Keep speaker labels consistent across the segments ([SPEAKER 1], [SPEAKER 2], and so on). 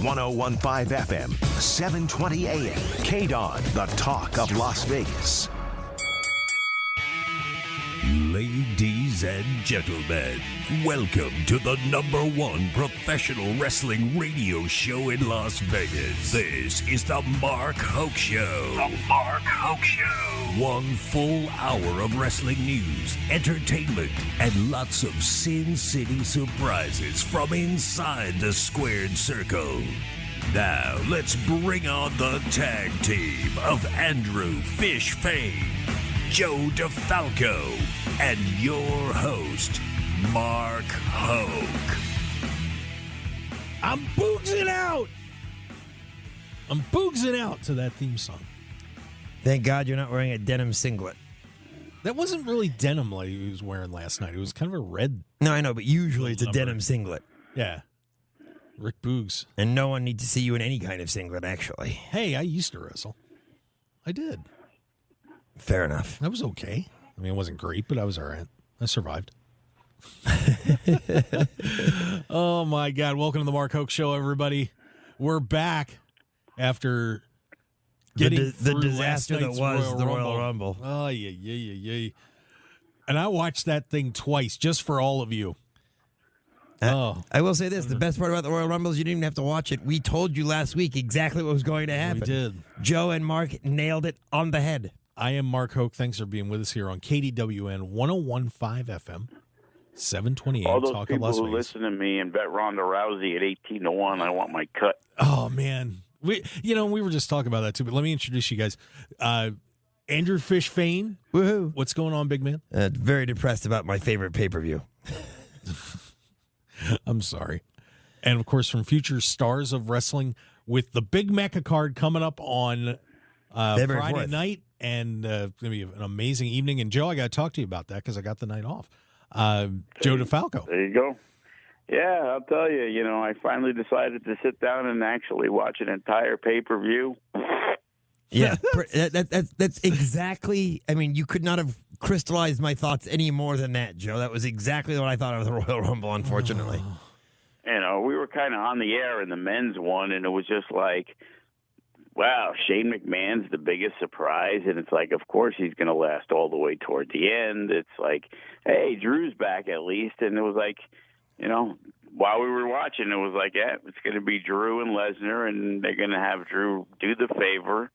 [SPEAKER 1] 1015 FM, 720 AM. KDON, the talk of Las Vegas.
[SPEAKER 2] Ladies and gentlemen, welcome to the #1 professional wrestling radio show in Las Vegas. This is the Mark Hoke Show. The Mark Hoke Show. 1 full hour of wrestling news, entertainment, and lots of Sin City surprises from inside the squared circle. Now, let's bring on the tag team of Andrew Fish Fain, Joe DeFalco, and your host, Mark Hoke.
[SPEAKER 3] I'm boogsing out. I'm boogsing out to that theme song.
[SPEAKER 4] Thank God you're not wearing a denim singlet.
[SPEAKER 3] That wasn't really denim like he was wearing last night. It was kind of a red.
[SPEAKER 4] No, I know, but usually it's a denim singlet.
[SPEAKER 3] Yeah. Rick Boogs.
[SPEAKER 4] And no one needs to see you in any kind of singlet, actually.
[SPEAKER 3] Hey, I used to wrestle. I did.
[SPEAKER 4] Fair enough.
[SPEAKER 3] That was okay. I mean, it wasn't great, but I was all right. I survived. Oh, my God. Welcome to the Mark Hoke Show, everybody. We're back after getting
[SPEAKER 4] the
[SPEAKER 3] through
[SPEAKER 4] disaster
[SPEAKER 3] last night's
[SPEAKER 4] that was the Royal Rumble.
[SPEAKER 3] Oh, yeah. And I watched that thing twice just for all of you.
[SPEAKER 4] I will say this. The best part about the Royal Rumble is you didn't even have to watch it. We told you last week exactly what was going to happen.
[SPEAKER 3] We did.
[SPEAKER 4] Joe and Mark nailed it on the head.
[SPEAKER 3] I am Mark Hoke. Thanks for being with us here on KDWN 1015 FM, 728.
[SPEAKER 5] All those
[SPEAKER 3] Talk
[SPEAKER 5] people
[SPEAKER 3] Las
[SPEAKER 5] who
[SPEAKER 3] Vegas.
[SPEAKER 5] listen to me and bet Ronda Rousey at 18-1, I want my cut.
[SPEAKER 3] Oh, man. We were just talking about that, too, but let me introduce you guys. Andrew Fish Fain.
[SPEAKER 4] Woohoo.
[SPEAKER 3] What's going on, big man?
[SPEAKER 4] Very depressed about my favorite pay-per-view.
[SPEAKER 3] I'm sorry. And, of course, from future stars of wrestling with the Big Mecha card coming up on Friday
[SPEAKER 4] 4th.
[SPEAKER 3] night. And it's going to be an amazing evening. And, Joe, I got to talk to you about that because I got the night off. Joe DeFalco.
[SPEAKER 5] There you go. Yeah, I'll tell you, I finally decided to sit down and actually watch an entire pay-per-view.
[SPEAKER 4] Yeah, that's exactly. I mean, you could not have crystallized my thoughts any more than that, Joe. That was exactly what I thought of the Royal Rumble, unfortunately.
[SPEAKER 5] We were kind of on the air in the men's one, and it was just like, wow, Shane McMahon's the biggest surprise, and it's like, of course he's going to last all the way toward the end. It's like, hey, Drew's back at least, and it was like, while we were watching, it was like, yeah, it's going to be Drew and Lesnar, and they're going to have Drew do the favor,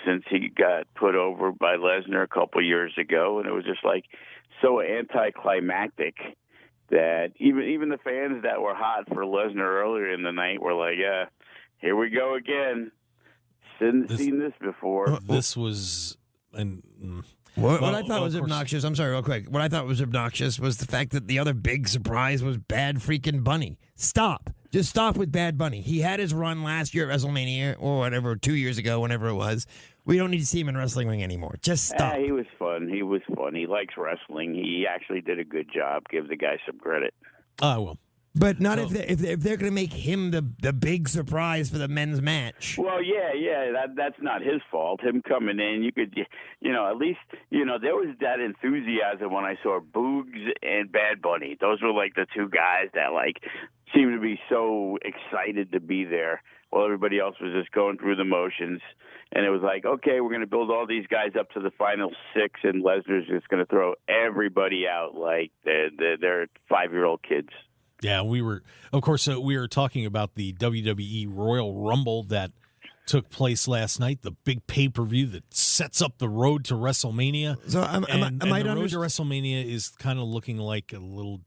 [SPEAKER 5] since he got put over by Lesnar a couple years ago, and it was just like so anticlimactic that even the fans that were hot for Lesnar earlier in the night were like, yeah, here we go again. Seen this before.
[SPEAKER 3] This was
[SPEAKER 4] What I thought was obnoxious, I'm sorry, real quick. What I thought was obnoxious was the fact that the other big surprise was Bad freaking Bunny. Stop. Just stop with Bad Bunny. He had his run last year at WrestleMania or whatever, 2 years ago, whenever it was. We don't need to see him in wrestling ring anymore. Just stop.
[SPEAKER 5] He was fun. He likes wrestling. He actually did a good job. Give the guy some credit.
[SPEAKER 3] I will.
[SPEAKER 4] But not if they're going to make him the big surprise for the men's match.
[SPEAKER 5] Well, yeah, that's not his fault. Him coming in, you could, at least, there was that enthusiasm when I saw Boogs and Bad Bunny. Those were like the two guys that seemed to be so excited to be there, while everybody else was just going through the motions. And it was like, okay, we're going to build all these guys up to the final 6, and Lesnar's just going to throw everybody out like they're 5-year-old kids.
[SPEAKER 3] Yeah, we were talking about the WWE Royal Rumble that took place last night, the big pay-per-view that sets up the road to WrestleMania.
[SPEAKER 4] So
[SPEAKER 3] the road to WrestleMania is kind of looking like a little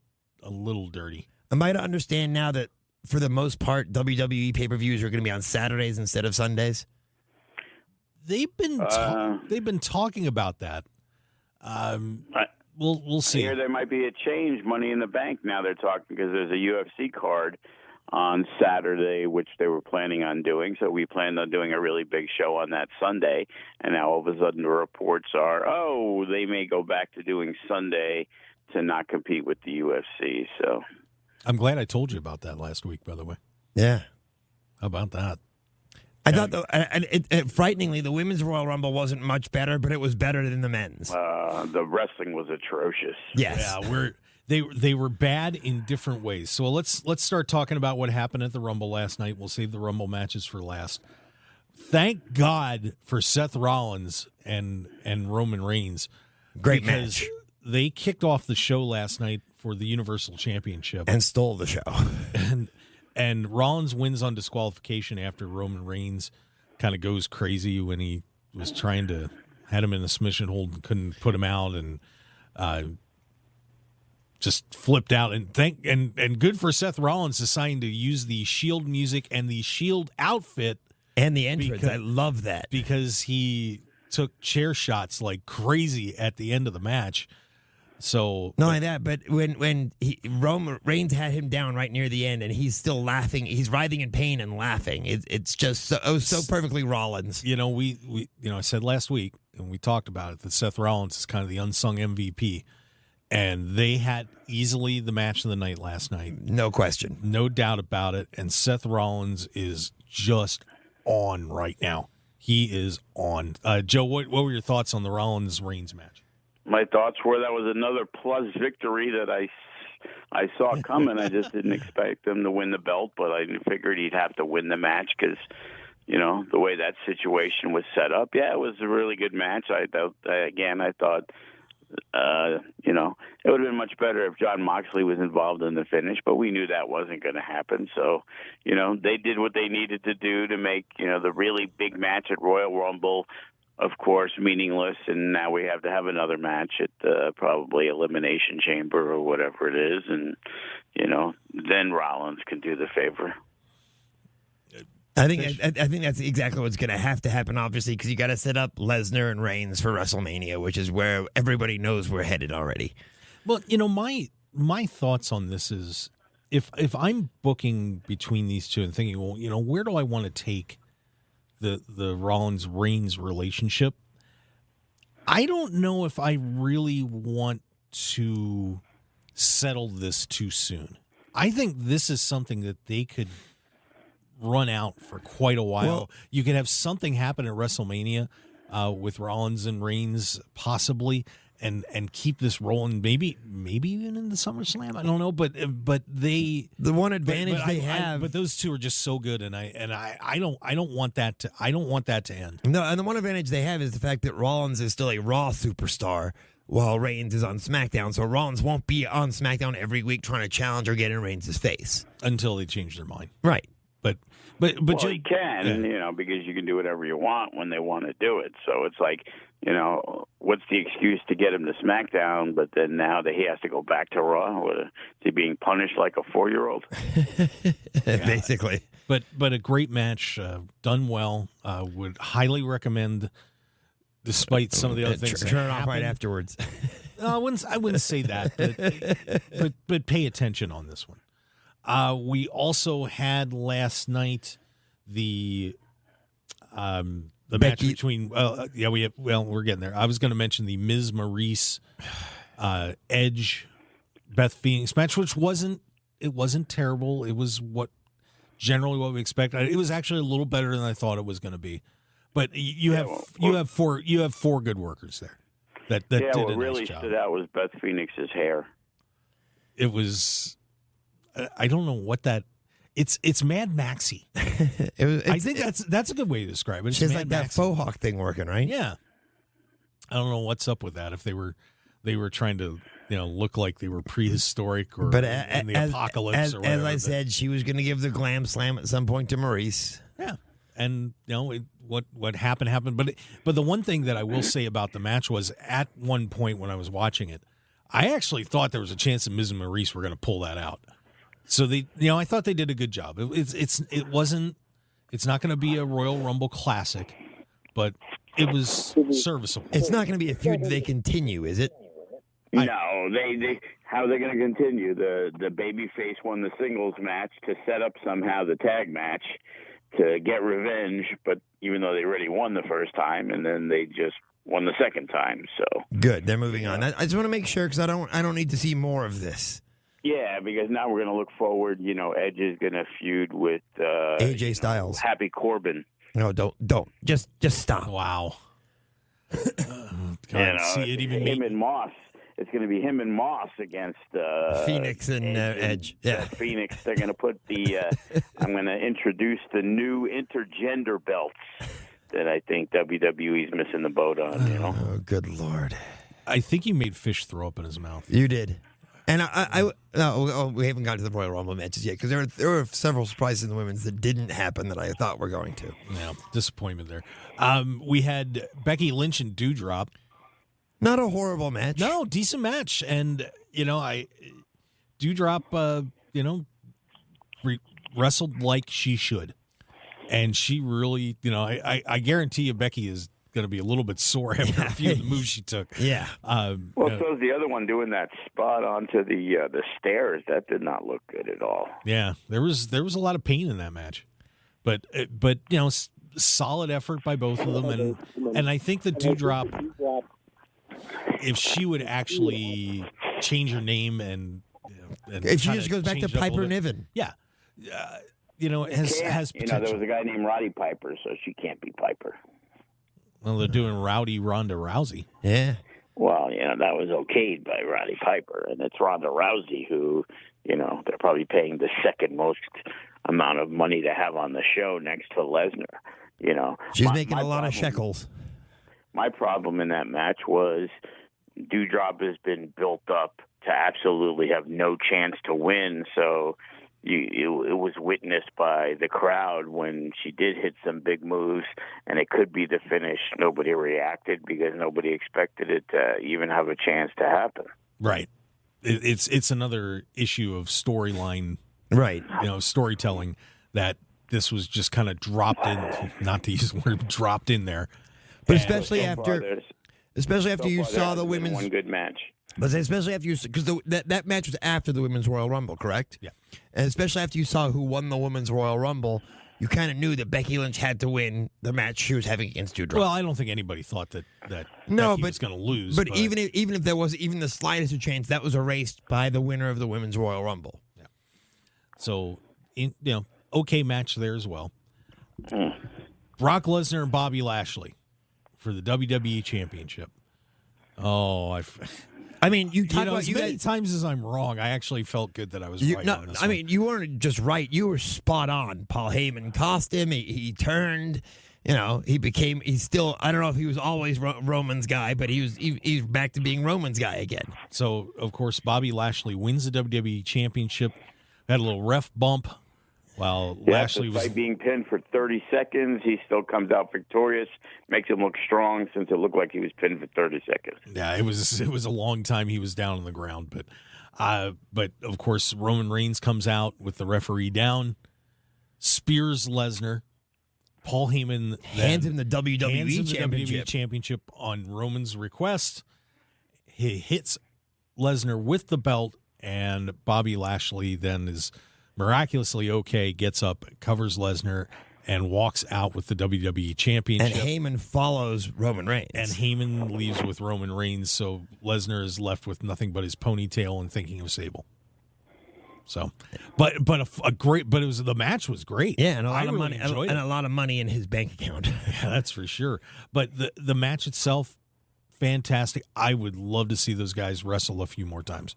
[SPEAKER 3] dirty.
[SPEAKER 4] Am I to understand now that for the most part, WWE pay-per-views are going to be on Saturdays instead of Sundays?
[SPEAKER 3] They've been talking about that. We'll see.
[SPEAKER 5] Here there might be a change. Money in the Bank now they're talking because there's a UFC card on Saturday, which they were planning on doing. So we planned on doing a really big show on that Sunday. And now all of a sudden the reports are, they may go back to doing Sunday to not compete with the UFC. So
[SPEAKER 3] I'm glad I told you about that last week, by the way.
[SPEAKER 4] Yeah.
[SPEAKER 3] How about that?
[SPEAKER 4] I thought, frighteningly, the women's Royal Rumble wasn't much better, but it was better than the men's.
[SPEAKER 5] The wrestling was atrocious.
[SPEAKER 4] Yes.
[SPEAKER 3] Yeah, They were bad in different ways. So let's start talking about what happened at the Rumble last night. We'll save the Rumble matches for last. Thank God for Seth Rollins and Roman Reigns.
[SPEAKER 4] Great match.
[SPEAKER 3] They kicked off the show last night for the Universal Championship
[SPEAKER 4] and stole the show.
[SPEAKER 3] And Rollins wins on disqualification after Roman Reigns kind of goes crazy when he was trying to had him in a submission hold and couldn't put him out, and just flipped out. And good for Seth Rollins deciding to use the Shield music and the Shield outfit
[SPEAKER 4] and the entrance. I love that
[SPEAKER 3] because he took chair shots like crazy at the end of the match. So
[SPEAKER 4] not only that, but when Roman Reigns had him down right near the end, and he's still laughing, he's writhing in pain and laughing. It's just so perfectly Rollins.
[SPEAKER 3] You know, we I said last week, and we talked about it, that Seth Rollins is kind of the unsung MVP, and they had easily the match of the night last night,
[SPEAKER 4] no question,
[SPEAKER 3] no doubt about it. And Seth Rollins is just on right now. He is on. Joe, what were your thoughts on the Rollins Reigns match?
[SPEAKER 5] My thoughts were that was another plus victory that I saw coming. I just didn't expect him to win the belt, but I figured he'd have to win the match because, you know, the way that situation was set up. Yeah, it was a really good match. I thought, you know, it would have been much better if Jon Moxley was involved in the finish, but we knew that wasn't going to happen. So, you know, they did what they needed to do to make, you know, the really big match at Royal Rumble, of course, meaningless, and now we have to have another match at probably Elimination Chamber or whatever it is, and, you know, then Rollins can do the favor.
[SPEAKER 4] I think that's exactly what's going to have to happen, obviously, because you got to set up Lesnar and Reigns for WrestleMania, which is where everybody knows we're headed already.
[SPEAKER 3] Well, you know, my thoughts on this is if I'm booking between these two and thinking, well, you know, where do I want to take the Rollins Reigns relationship? I don't know if I really want to settle this too soon. I think this is something that they could run out for quite a while. Well, you could have something happen at WrestleMania with Rollins and Reigns possibly, and keep this rolling. Maybe even in the SummerSlam. I don't know, but the
[SPEAKER 4] one advantage they have.
[SPEAKER 3] But those two are just so good, and I don't want that to end.
[SPEAKER 4] No, and the one advantage they have is the fact that Rollins is still a Raw superstar, while Reigns is on SmackDown. So Rollins won't be on SmackDown every week trying to challenge or get in Reigns' face
[SPEAKER 3] until they change their mind.
[SPEAKER 4] Right.
[SPEAKER 3] But
[SPEAKER 5] well, you can, you know, because you can do whatever you want when they want to do it. So it's like, you know, what's the excuse to get him to SmackDown? But then now that he has to go back to Raw, is he being punished like a 4-year-old?
[SPEAKER 4] Basically.
[SPEAKER 3] But a great match, done well. Would highly recommend. Despite some of the other things,
[SPEAKER 4] turn it off right afterwards.
[SPEAKER 3] No, I wouldn't say that, but pay attention on this one. We also had last night the match between we're getting there. I was going to mention the Miz Maurice Edge Beth Phoenix match, which wasn't terrible. It was generally what we expected. It was actually a little better than I thought it was going to be. But you have four good workers there that did a nice job.
[SPEAKER 5] What really stood out was Beth Phoenix's hair.
[SPEAKER 3] It was. I don't know what that. It's Mad Maxie. I think that's a good way to describe it.
[SPEAKER 4] It's like that faux hawk thing working, right?
[SPEAKER 3] Yeah. I don't know what's up with that. If they were trying to look like they were prehistoric or in the apocalypse or whatever.
[SPEAKER 4] As I said, she was going to give the glam slam at some point to Maurice.
[SPEAKER 3] Yeah, and what happened. But the one thing that I will say about the match was at one point when I was watching it, I actually thought there was a chance that Miz and Maurice were going to pull that out. So I thought they did a good job. It's not going to be a Royal Rumble classic, but it was serviceable.
[SPEAKER 4] It's not going to be a feud they continue, is it?
[SPEAKER 5] No, they how are they going to continue? The babyface won the singles match to set up somehow the tag match to get revenge, but even though they already won the first time, and then they just won the second time. So
[SPEAKER 4] good, they're moving on. I just want to make sure because I don't need to see more of this.
[SPEAKER 5] Yeah, because now we're going to look forward. Edge is going to feud with
[SPEAKER 4] AJ Styles,
[SPEAKER 5] Happy Corbin.
[SPEAKER 4] No, don't just stop.
[SPEAKER 3] Wow.
[SPEAKER 5] See it even him and Moss. it's going to be him and Moss against
[SPEAKER 4] Phoenix and Edge. Yeah,
[SPEAKER 5] Phoenix. They're going to put the. I'm going to introduce the new intergender belts that I think WWE's missing the boat on. You know.
[SPEAKER 4] Oh, good Lord!
[SPEAKER 3] I think he made Fish throw up in his mouth.
[SPEAKER 4] You did. And we haven't gotten to the Royal Rumble matches yet because there were several surprises in the women's that didn't happen that I thought were going to.
[SPEAKER 3] Yeah, disappointment there. We had Becky Lynch and Doudrop.
[SPEAKER 4] Not a horrible match.
[SPEAKER 3] No, decent match. And, Doudrop, wrestled like she should. And she really, I guarantee you Becky is going to be a little bit sore after a few of the moves she took.
[SPEAKER 4] Yeah.
[SPEAKER 5] So the other one doing that spot onto the stairs, that did not look good at all.
[SPEAKER 3] Yeah, there was a lot of pain in that match. But solid effort by both of them. And I think the Doudrop, if she would actually change her name and
[SPEAKER 4] if she just goes back to Piper Niven.
[SPEAKER 3] Yeah. Has potential.
[SPEAKER 5] There was a guy named Roddy Piper, so she can't be Piper.
[SPEAKER 3] Well, they're doing Rowdy Ronda Rousey.
[SPEAKER 4] Yeah.
[SPEAKER 5] Well, that was okayed by Roddy Piper, and it's Ronda Rousey who, they're probably paying the second most amount of money to have on the show next to Lesnar.
[SPEAKER 4] She's making a lot of shekels.
[SPEAKER 5] My problem in that match was Doudrop has been built up to absolutely have no chance to win, so it was witnessed by the crowd when she did hit some big moves, and it could be the finish. Nobody reacted because nobody expected it to even have a chance to happen.
[SPEAKER 3] Right. It's another issue of storyline,
[SPEAKER 4] right?
[SPEAKER 3] Storytelling that this was just kind of dropped in. Not to use the word dropped in there,
[SPEAKER 4] but especially after you saw the women's
[SPEAKER 5] one good match.
[SPEAKER 4] But especially after you, because that match was after the Women's Royal Rumble, correct?
[SPEAKER 3] Yeah.
[SPEAKER 4] And especially after you saw who won the Women's Royal Rumble, you kind of knew that Becky Lynch had to win the match she was having against Doudrop.
[SPEAKER 3] Well, I don't think anybody thought that Becky was going to lose.
[SPEAKER 4] But even if there was even the slightest chance, that was erased by the winner of the Women's Royal Rumble.
[SPEAKER 3] Yeah. So, okay match there as well. Brock Lesnar and Bobby Lashley for the WWE Championship. Oh,
[SPEAKER 4] you talk about
[SPEAKER 3] as many times as I'm wrong. I actually felt good that I was right on this one.
[SPEAKER 4] You weren't just right. You were spot on. Paul Heyman cost him. He turned. He's still. I don't know if he was always Roman's guy, but he's back to being Roman's guy again.
[SPEAKER 3] So of course, Bobby Lashley wins the WWE Championship. Had a little ref bump. While Lashley was
[SPEAKER 5] being pinned for 30 seconds, he still comes out victorious. Makes him look strong since it looked like he was pinned for 30 seconds.
[SPEAKER 3] Yeah, it was a long time he was down on the ground, but of course Roman Reigns comes out with the referee down, spears Lesnar. Paul Heyman
[SPEAKER 4] hands him the WWE
[SPEAKER 3] Championship on Roman's request. He hits Lesnar with the belt, and Bobby Lashley then is miraculously okay, gets up, covers Lesnar, and walks out with the WWE Championship.
[SPEAKER 4] And Heyman follows Roman Reigns.
[SPEAKER 3] And Heyman leaves with Roman Reigns, so Lesnar is left with nothing but his ponytail and thinking of Sable. So, but the match was great.
[SPEAKER 4] Yeah, and a lot of money, and a lot of money in his bank account.
[SPEAKER 3] Yeah, that's for sure. But the match itself, fantastic. I would love to see those guys wrestle a few more times.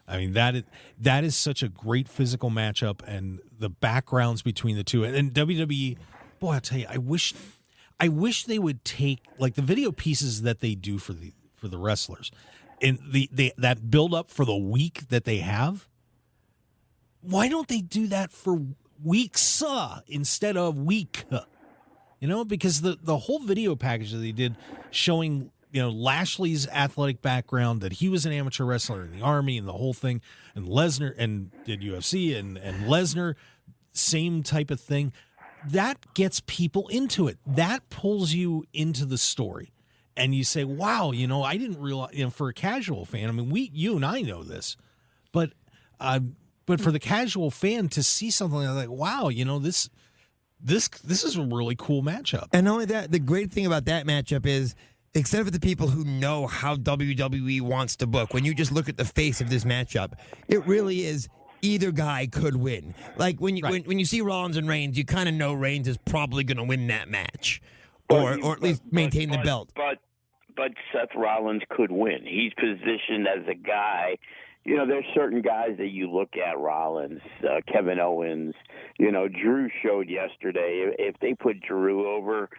[SPEAKER 3] I mean, that is such a great physical matchup, and the backgrounds between the two. And WWE, boy, I'll tell you, I wish they would take like the video pieces that they do for the wrestlers, and that build up for the week that they have. Why don't they do that for weeks instead of week? Because the whole video package that they did showing Lashley's athletic background, that he was an amateur wrestler in the Army and the whole thing, and Lesnar and did UFC and Lesnar, same type of thing. That gets people into it. That pulls you into the story. And you say, wow, I didn't realize, for a casual fan, I mean, you and I know this, but for the casual fan to see something like, wow, this is a really cool matchup.
[SPEAKER 4] And not only that, the great thing about that matchup is, except for the people who know how WWE wants to book, when you just look at the face of this matchup, it really is either guy could win. Like when you see Rollins and Reigns, you kind of know Reigns is probably going to win that match, or at least maintain the belt.
[SPEAKER 5] but Seth Rollins could win. He's positioned as a guy. You know, there's certain guys that you look at, Rollins, Kevin Owens. You know, Drew showed yesterday. If they put Drew over,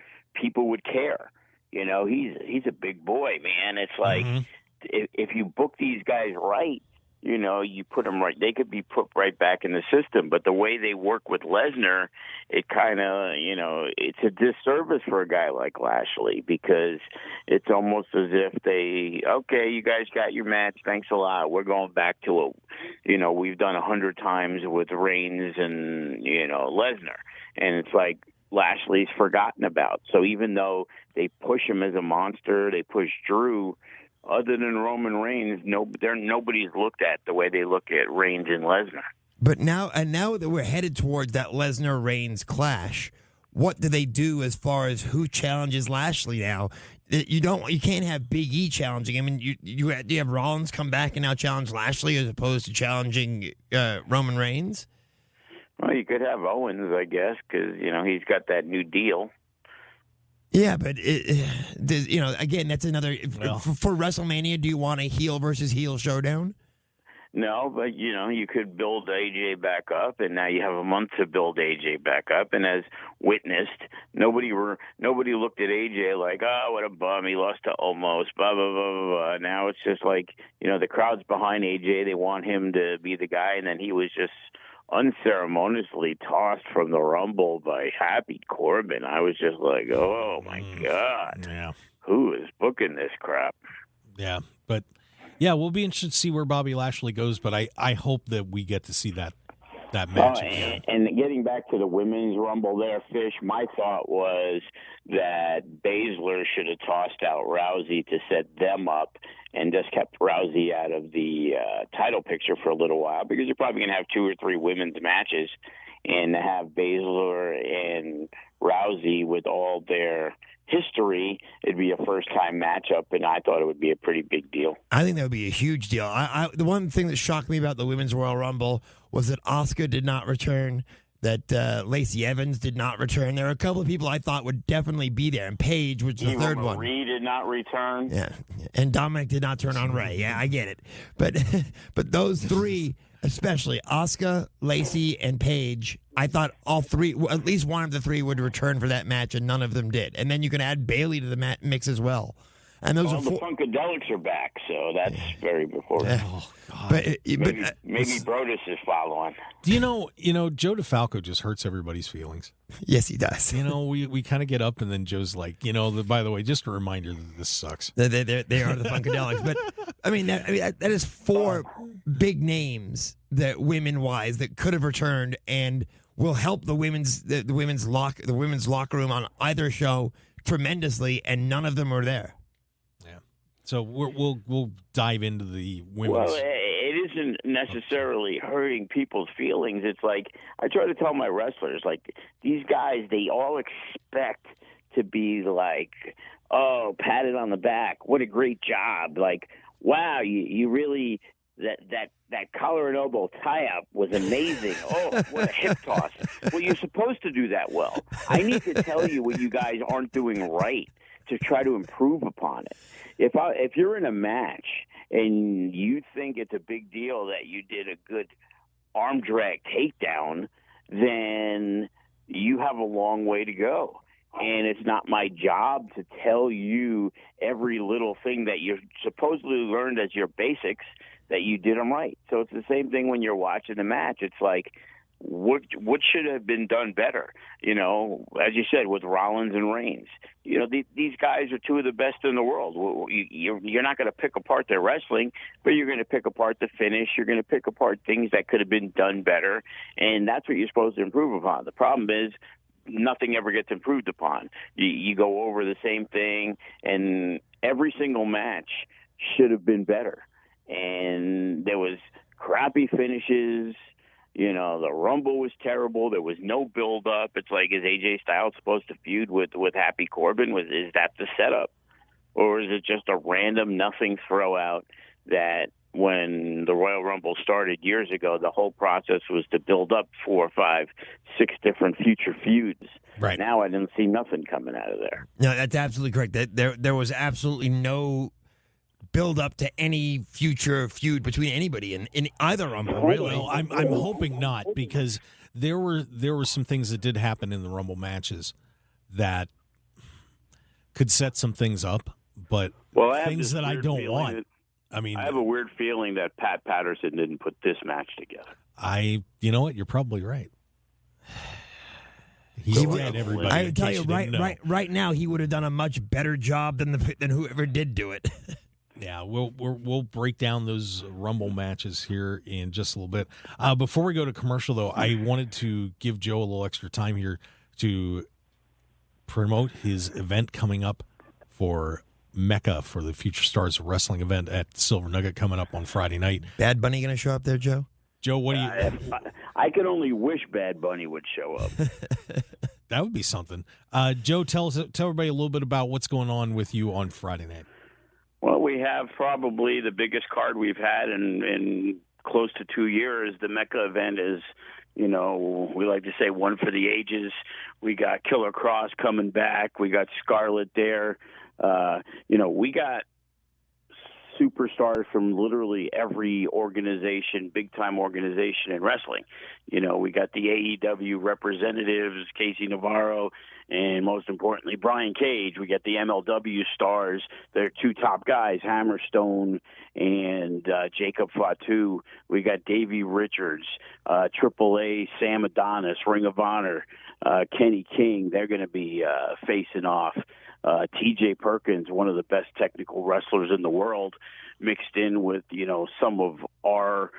[SPEAKER 5] people would care. You know, he's a big boy, man. It's like if you book these guys right, you know, you put them right. They could be put right back in the system. But the way they work with Lesnar, it kind of, you know, it's a disservice for a guy like Lashley because it's almost as if okay, you guys got your match. Thanks a lot. We're going back to it. You know, we've done 100 times with Reigns and, you know, Lesnar. And it's like Lashley's forgotten about. So even though they push him as a monster, they push Drew, other than Roman Reigns, nobody's looked at the way they look at Reigns and Lesnar.
[SPEAKER 4] But now that we're headed towards that Lesnar-Reigns clash, what do they do as far as who challenges Lashley now? You can't have Big E challenging. I mean, you have Rollins come back and now challenge Lashley as opposed to challenging Roman Reigns.
[SPEAKER 5] Well, you could have Owens, I guess, because you know he's got that new deal.
[SPEAKER 4] Yeah, but you know, again, that's another for WrestleMania. Do you want a heel versus heel showdown?
[SPEAKER 5] No, but you know, you could build AJ back up, and now you have a month to build AJ back up. And as witnessed, nobody looked at AJ like, oh, what a bum, he lost to Omos, blah blah blah blah blah. Now it's just like, you know, the crowd's behind AJ. They want him to be the guy, and then he was just unceremoniously tossed from the Rumble by Happy Corbin. I was just like, oh my God, who is booking this crap?
[SPEAKER 3] Yeah, but yeah, we'll be interested to see where Bobby Lashley goes. But I hope that we get to see that match.
[SPEAKER 5] And getting back to the women's Rumble there, Fish, my thought was that Basler should have tossed out Rousey to set them up and just kept Rousey out of the title picture for a little while, because you're probably going to have 2 or 3 women's matches, and to have Basler and Rousey with all their history, it'd be a first-time matchup, and I thought it would be a pretty big deal.
[SPEAKER 4] I think that would be a huge deal. The one thing that shocked me about the Women's Royal Rumble was that Asuka did not return, that Lacey Evans did not return. There are a couple of people I thought would definitely be there, and Paige was the third one.
[SPEAKER 5] Marie did not return.
[SPEAKER 4] Yeah, and Dominic did not turn on Ray. Yeah, I get it. But those 3, especially Asuka, Lacey, and Paige, I thought all 3, at least one of the 3 would return for that match, and none of them did. And then you can add Bayley to the mix as well. And those
[SPEAKER 5] the Funkadelics are back, so that's very important.
[SPEAKER 3] Oh, God.
[SPEAKER 5] But maybe Brodus is following.
[SPEAKER 3] Do you know, Joe DeFalco just hurts everybody's feelings.
[SPEAKER 4] Yes, he does.
[SPEAKER 3] You know, we kind of get up, and then Joe's like, by the way, just a reminder that this sucks.
[SPEAKER 4] They are the Funkadelics. But, I mean, that is 4 big names that women-wise that could have returned and will help the women's locker room on either show tremendously, and none of them are there.
[SPEAKER 3] So we'll dive into the women's.
[SPEAKER 5] Well, it isn't necessarily hurting people's feelings. It's like I try to tell my wrestlers, like, these guys, they all expect to be like, oh, patted on the back. What a great job. Like, wow, you really that collar and elbow tie-up was amazing. Oh, what a hip toss. Well, you're supposed to do that well. I need to tell you what you guys aren't doing right to try to improve upon it. If you're in a match and you think it's a big deal that you did a good arm drag takedown, then you have a long way to go. And it's not my job to tell you every little thing that you supposedly learned as your basics that you did them right. So it's the same thing when you're watching the match. It's like, what should have been done better? You know, as you said, with Rollins and Reigns. You know, these guys are 2 of the best in the world. You're not going to pick apart their wrestling, but you're going to pick apart the finish. You're going to pick apart things that could have been done better, and that's what you're supposed to improve upon. The problem is nothing ever gets improved upon. You go over the same thing, and every single match should have been better. And there was crappy finishes. You know, the Rumble was terrible. There was no build-up. It's like, is AJ Styles supposed to feud with Happy Corbin? Is that the setup? Or is it just a random nothing throw-out that when the Royal Rumble started years ago, the whole process was to build up 4, 5, 6 different future feuds.
[SPEAKER 3] Right.
[SPEAKER 5] Now I didn't see nothing coming out of there.
[SPEAKER 4] No, that's absolutely correct. There was absolutely no build up to any future feud between anybody in either Rumble. Really,
[SPEAKER 3] Well, I'm hoping not, because there were some things that did happen in the Rumble matches that could set some things up, but things that I don't want. I mean,
[SPEAKER 5] I have a weird feeling that Pat Patterson didn't put this match together.
[SPEAKER 3] You know what? You're probably right. He's dead, everybody.
[SPEAKER 4] I tell you, right now, he would have done a much better job than whoever did do it.
[SPEAKER 3] Yeah, we'll break down those Rumble matches here in just a little bit. Before we go to commercial, though, I wanted to give Joe a little extra time here to promote his event coming up for Mecca, for the Future Stars Wrestling event at Silver Nugget coming up on Friday night.
[SPEAKER 4] Bad Bunny going to show up there, Joe?
[SPEAKER 3] Joe, what do you...
[SPEAKER 5] I could only wish Bad Bunny would show up.
[SPEAKER 3] That would be something. Joe, tell everybody a little bit about what's going on with you on Friday night.
[SPEAKER 5] Well, we have probably the biggest card we've had in close to 2 years. The Mecca event is, we like to say one for the ages. We got Killer Cross coming back. We got Scarlett there. We got superstars from literally every organization, big-time organization in wrestling. We got the AEW representatives, Casey Navarro, and most importantly, Brian Cage. We got the MLW stars. They're 2 top guys, Hammerstone and Jacob Fatu. We got Davey Richards, AAA, Sam Adonis, Ring of Honor, Kenny King. They're going to be facing off. TJ Perkins, one of the best technical wrestlers in the world, mixed in with, some of our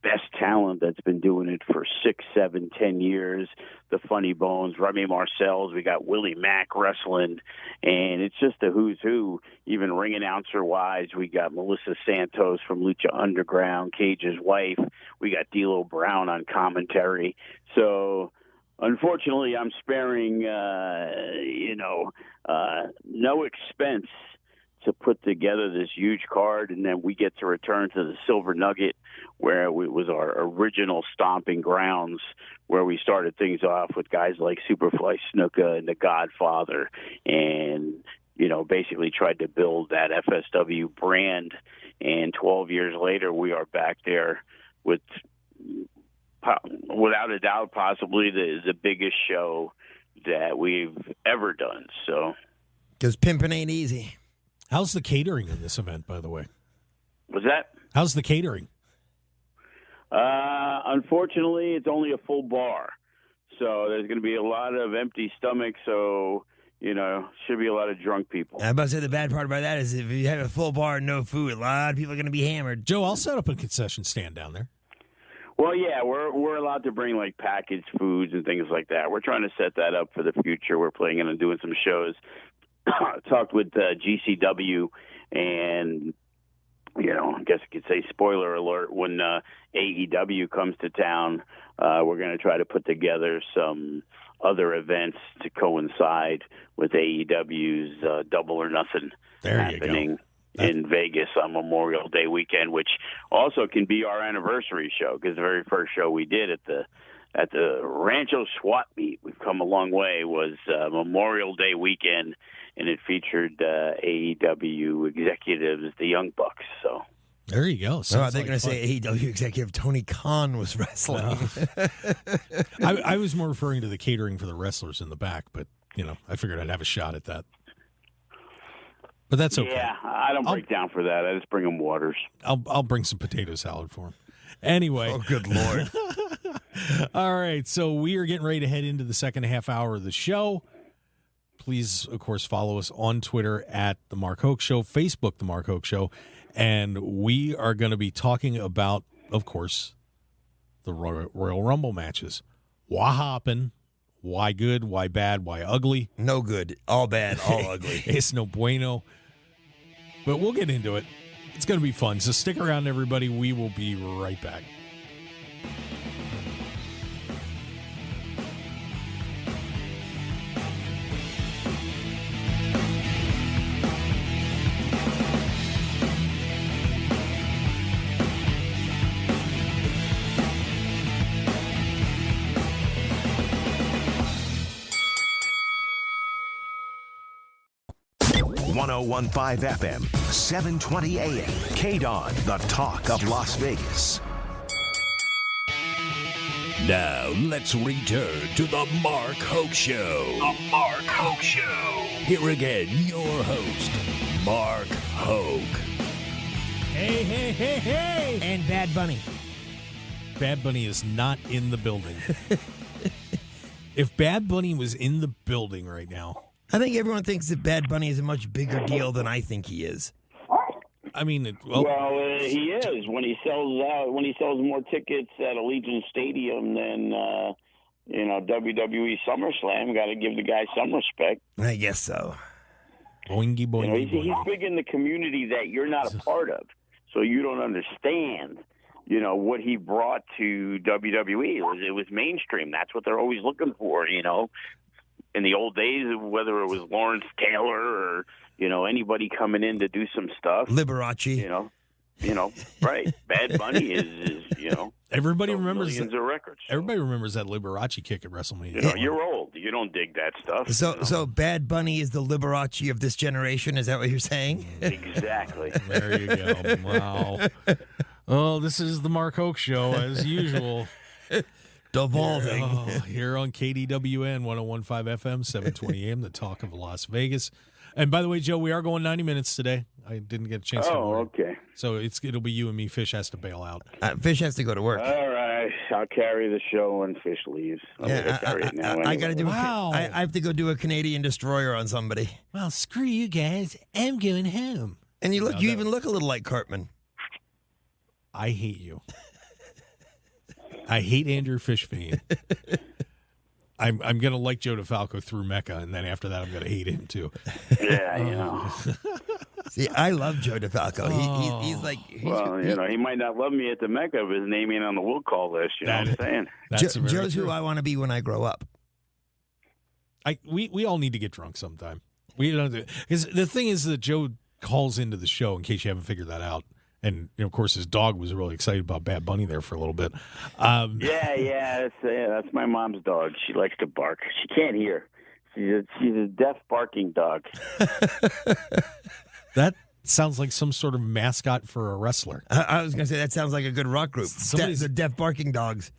[SPEAKER 5] best talent that's been doing it for 6, 7, 10 years. The Funny Bones, Remy Marcells, we got Willie Mack wrestling, and it's just a who's who. Even ring announcer-wise, we got Melissa Santos from Lucha Underground, Cage's wife. We got D'Lo Brown on commentary. So... unfortunately, I'm sparing, no expense to put together this huge card, and then we get to return to the Silver Nugget, where it was our original stomping grounds, where we started things off with guys like Superfly Snuka and The Godfather, and, basically tried to build that FSW brand. And 12 years later, we are back there with... without a doubt, possibly the biggest show that we've ever done. So,
[SPEAKER 4] because pimping ain't easy.
[SPEAKER 3] How's the catering in this event, by the way?
[SPEAKER 5] Was that?
[SPEAKER 3] How's the catering?
[SPEAKER 5] Unfortunately, it's only a full bar, so there's going to be a lot of empty stomachs. So, should be a lot of drunk people.
[SPEAKER 4] I'm about to say the bad part about that is if you have a full bar and no food, a lot of people are going to be hammered.
[SPEAKER 3] Joe, I'll set up a concession stand down there.
[SPEAKER 5] Well, yeah, we're allowed to bring like packaged foods and things like that. We're trying to set that up for the future. We're planning on doing some shows. Talked with GCW, and I guess you could say spoiler alert. When AEW comes to town, we're going to try to put together some other events to coincide with AEW's Double or Nothing happening in Vegas on Memorial Day weekend, which also can be our anniversary show, because the very first show we did at the Rancho Swap Meet, we've come a long way, was Memorial Day weekend, and it featured AEW executives, the Young Bucks. So
[SPEAKER 3] there you go.
[SPEAKER 4] They're going to say AEW executive Tony Khan was wrestling.
[SPEAKER 3] I was more referring to the catering for the wrestlers in the back, but I figured I'd have a shot at that. But that's okay.
[SPEAKER 5] Yeah, I don't break down for that. I just bring them waters.
[SPEAKER 3] I'll bring some potato salad for him. Anyway.
[SPEAKER 4] Oh, good Lord.
[SPEAKER 3] All right, so we are getting ready to head into the second half hour of the show. Please, of course, follow us on Twitter at The Mark Hoke Show, Facebook, The Mark Hoke Show, and we are going to be talking about, of course, the Royal Rumble matches. What happened? Why good? Why bad? Why ugly?
[SPEAKER 4] No good. All bad. All ugly.
[SPEAKER 3] It's no bueno. But we'll get into it. It's going to be fun. So stick around, everybody. We will be right back.
[SPEAKER 1] 1015 FM, 720 AM. KDON, the talk of Las Vegas.
[SPEAKER 2] Now, let's return to the Mark Hoke Show. The Mark Hoke Show. Here again, your host, Mark Hoke.
[SPEAKER 4] Hey, hey, hey, hey! And Bad Bunny.
[SPEAKER 3] Bad Bunny is not in the building. If Bad Bunny was in the building right now,
[SPEAKER 4] I think everyone thinks that Bad Bunny is a much bigger deal than I think he is.
[SPEAKER 3] I mean,
[SPEAKER 5] he is when he sells more tickets at Allegiant Stadium than WWE SummerSlam. Got to give the guy some respect.
[SPEAKER 4] I guess so.
[SPEAKER 3] Boingy, boingy,
[SPEAKER 5] he's big in the community that you're not a part of, so you don't understand. What he brought to WWE. It was mainstream. That's what they're always looking for. In the old days, whether it was Lawrence Taylor or anybody coming in to do some stuff.
[SPEAKER 4] Liberace.
[SPEAKER 5] Right. Bad Bunny is
[SPEAKER 3] everybody remembers
[SPEAKER 5] millions of records.
[SPEAKER 3] Everybody remembers that Liberace kick at WrestleMania.
[SPEAKER 5] You're old. You don't dig that stuff.
[SPEAKER 4] So Bad Bunny is the Liberace of this generation. Is that what you're saying?
[SPEAKER 5] Exactly.
[SPEAKER 3] There you go. Wow. Oh, this is the Mark Hoke Show, as usual.
[SPEAKER 4] Devolving.
[SPEAKER 3] Here on KDWN 1015 FM, 720 AM, the talk of Las Vegas. And by the way, Joe, we are going 90 minutes today. I didn't get a chance to work.
[SPEAKER 5] Okay.
[SPEAKER 3] So it'll be you and me. Fish has to bail out.
[SPEAKER 4] Fish has to go to work.
[SPEAKER 5] All right. I'll carry the show when Fish leaves.
[SPEAKER 4] I got to do I have to go do a Canadian destroyer on somebody.
[SPEAKER 3] Well, screw you guys. I'm going home.
[SPEAKER 4] And you even look a little like Cartman.
[SPEAKER 3] I hate you. I hate Andrew Fishbane. I'm going to like Joe DeFalco through Mecca, and then after that, I'm going to hate him too.
[SPEAKER 5] Yeah,
[SPEAKER 4] See, I love Joe DeFalco. He's like...
[SPEAKER 5] he might not love me at the Mecca, but his name ain't on the will call list. You know what I'm saying?
[SPEAKER 4] Joe's who I want to be when I grow up.
[SPEAKER 3] We all need to get drunk sometime. Because the thing is that Joe calls into the show, in case you haven't figured that out. And, of course, his dog was really excited about Bad Bunny there for a little bit.
[SPEAKER 5] That's my mom's dog. She likes to bark. She can't hear. She's a deaf barking dog.
[SPEAKER 3] That sounds like some sort of mascot for a wrestler.
[SPEAKER 4] I was going to say, that sounds like a good rock group. The deaf barking dogs.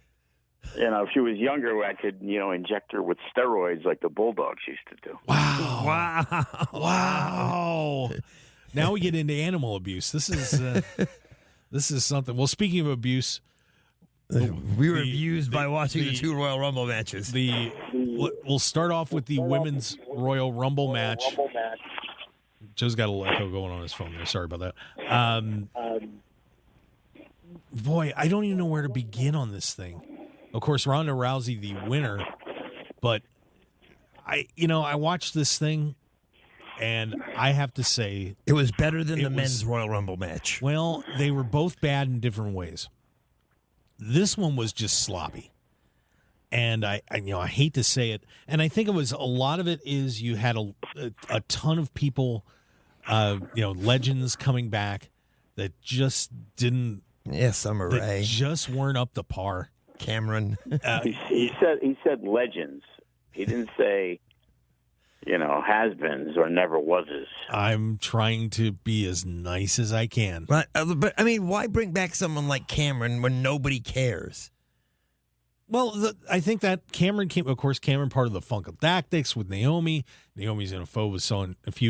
[SPEAKER 5] If she was younger, I could, inject her with steroids like the Bulldogs used to do.
[SPEAKER 3] Wow. Now we get into animal abuse. This is something. Well, speaking of abuse,
[SPEAKER 4] we were abused by watching the 2 Royal Rumble matches.
[SPEAKER 3] We'll start off with the women's Royal Rumble match. Joe's got a little echo going on his phone there. Sorry about that. Boy, I don't even know where to begin on this thing. Of course, Ronda Rousey, the winner, but I watched this thing. And I have to say...
[SPEAKER 4] It was better than the men's Royal Rumble match.
[SPEAKER 3] Well, they were both bad in different ways. This one was just sloppy. And I hate to say it. And I think a lot of it is you had a ton of people, legends coming back that just didn't...
[SPEAKER 4] Yeah, Summer Rae.
[SPEAKER 3] Just weren't up to par.
[SPEAKER 4] Cameron.
[SPEAKER 5] He said legends. He didn't say... has-beens or never-wases.
[SPEAKER 3] I'm trying to be as nice as I can.
[SPEAKER 4] But I mean, why bring back someone like Cameron when nobody cares?
[SPEAKER 3] Well, I think that Cameron part of the Funkadactics with Naomi. Naomi's in a feud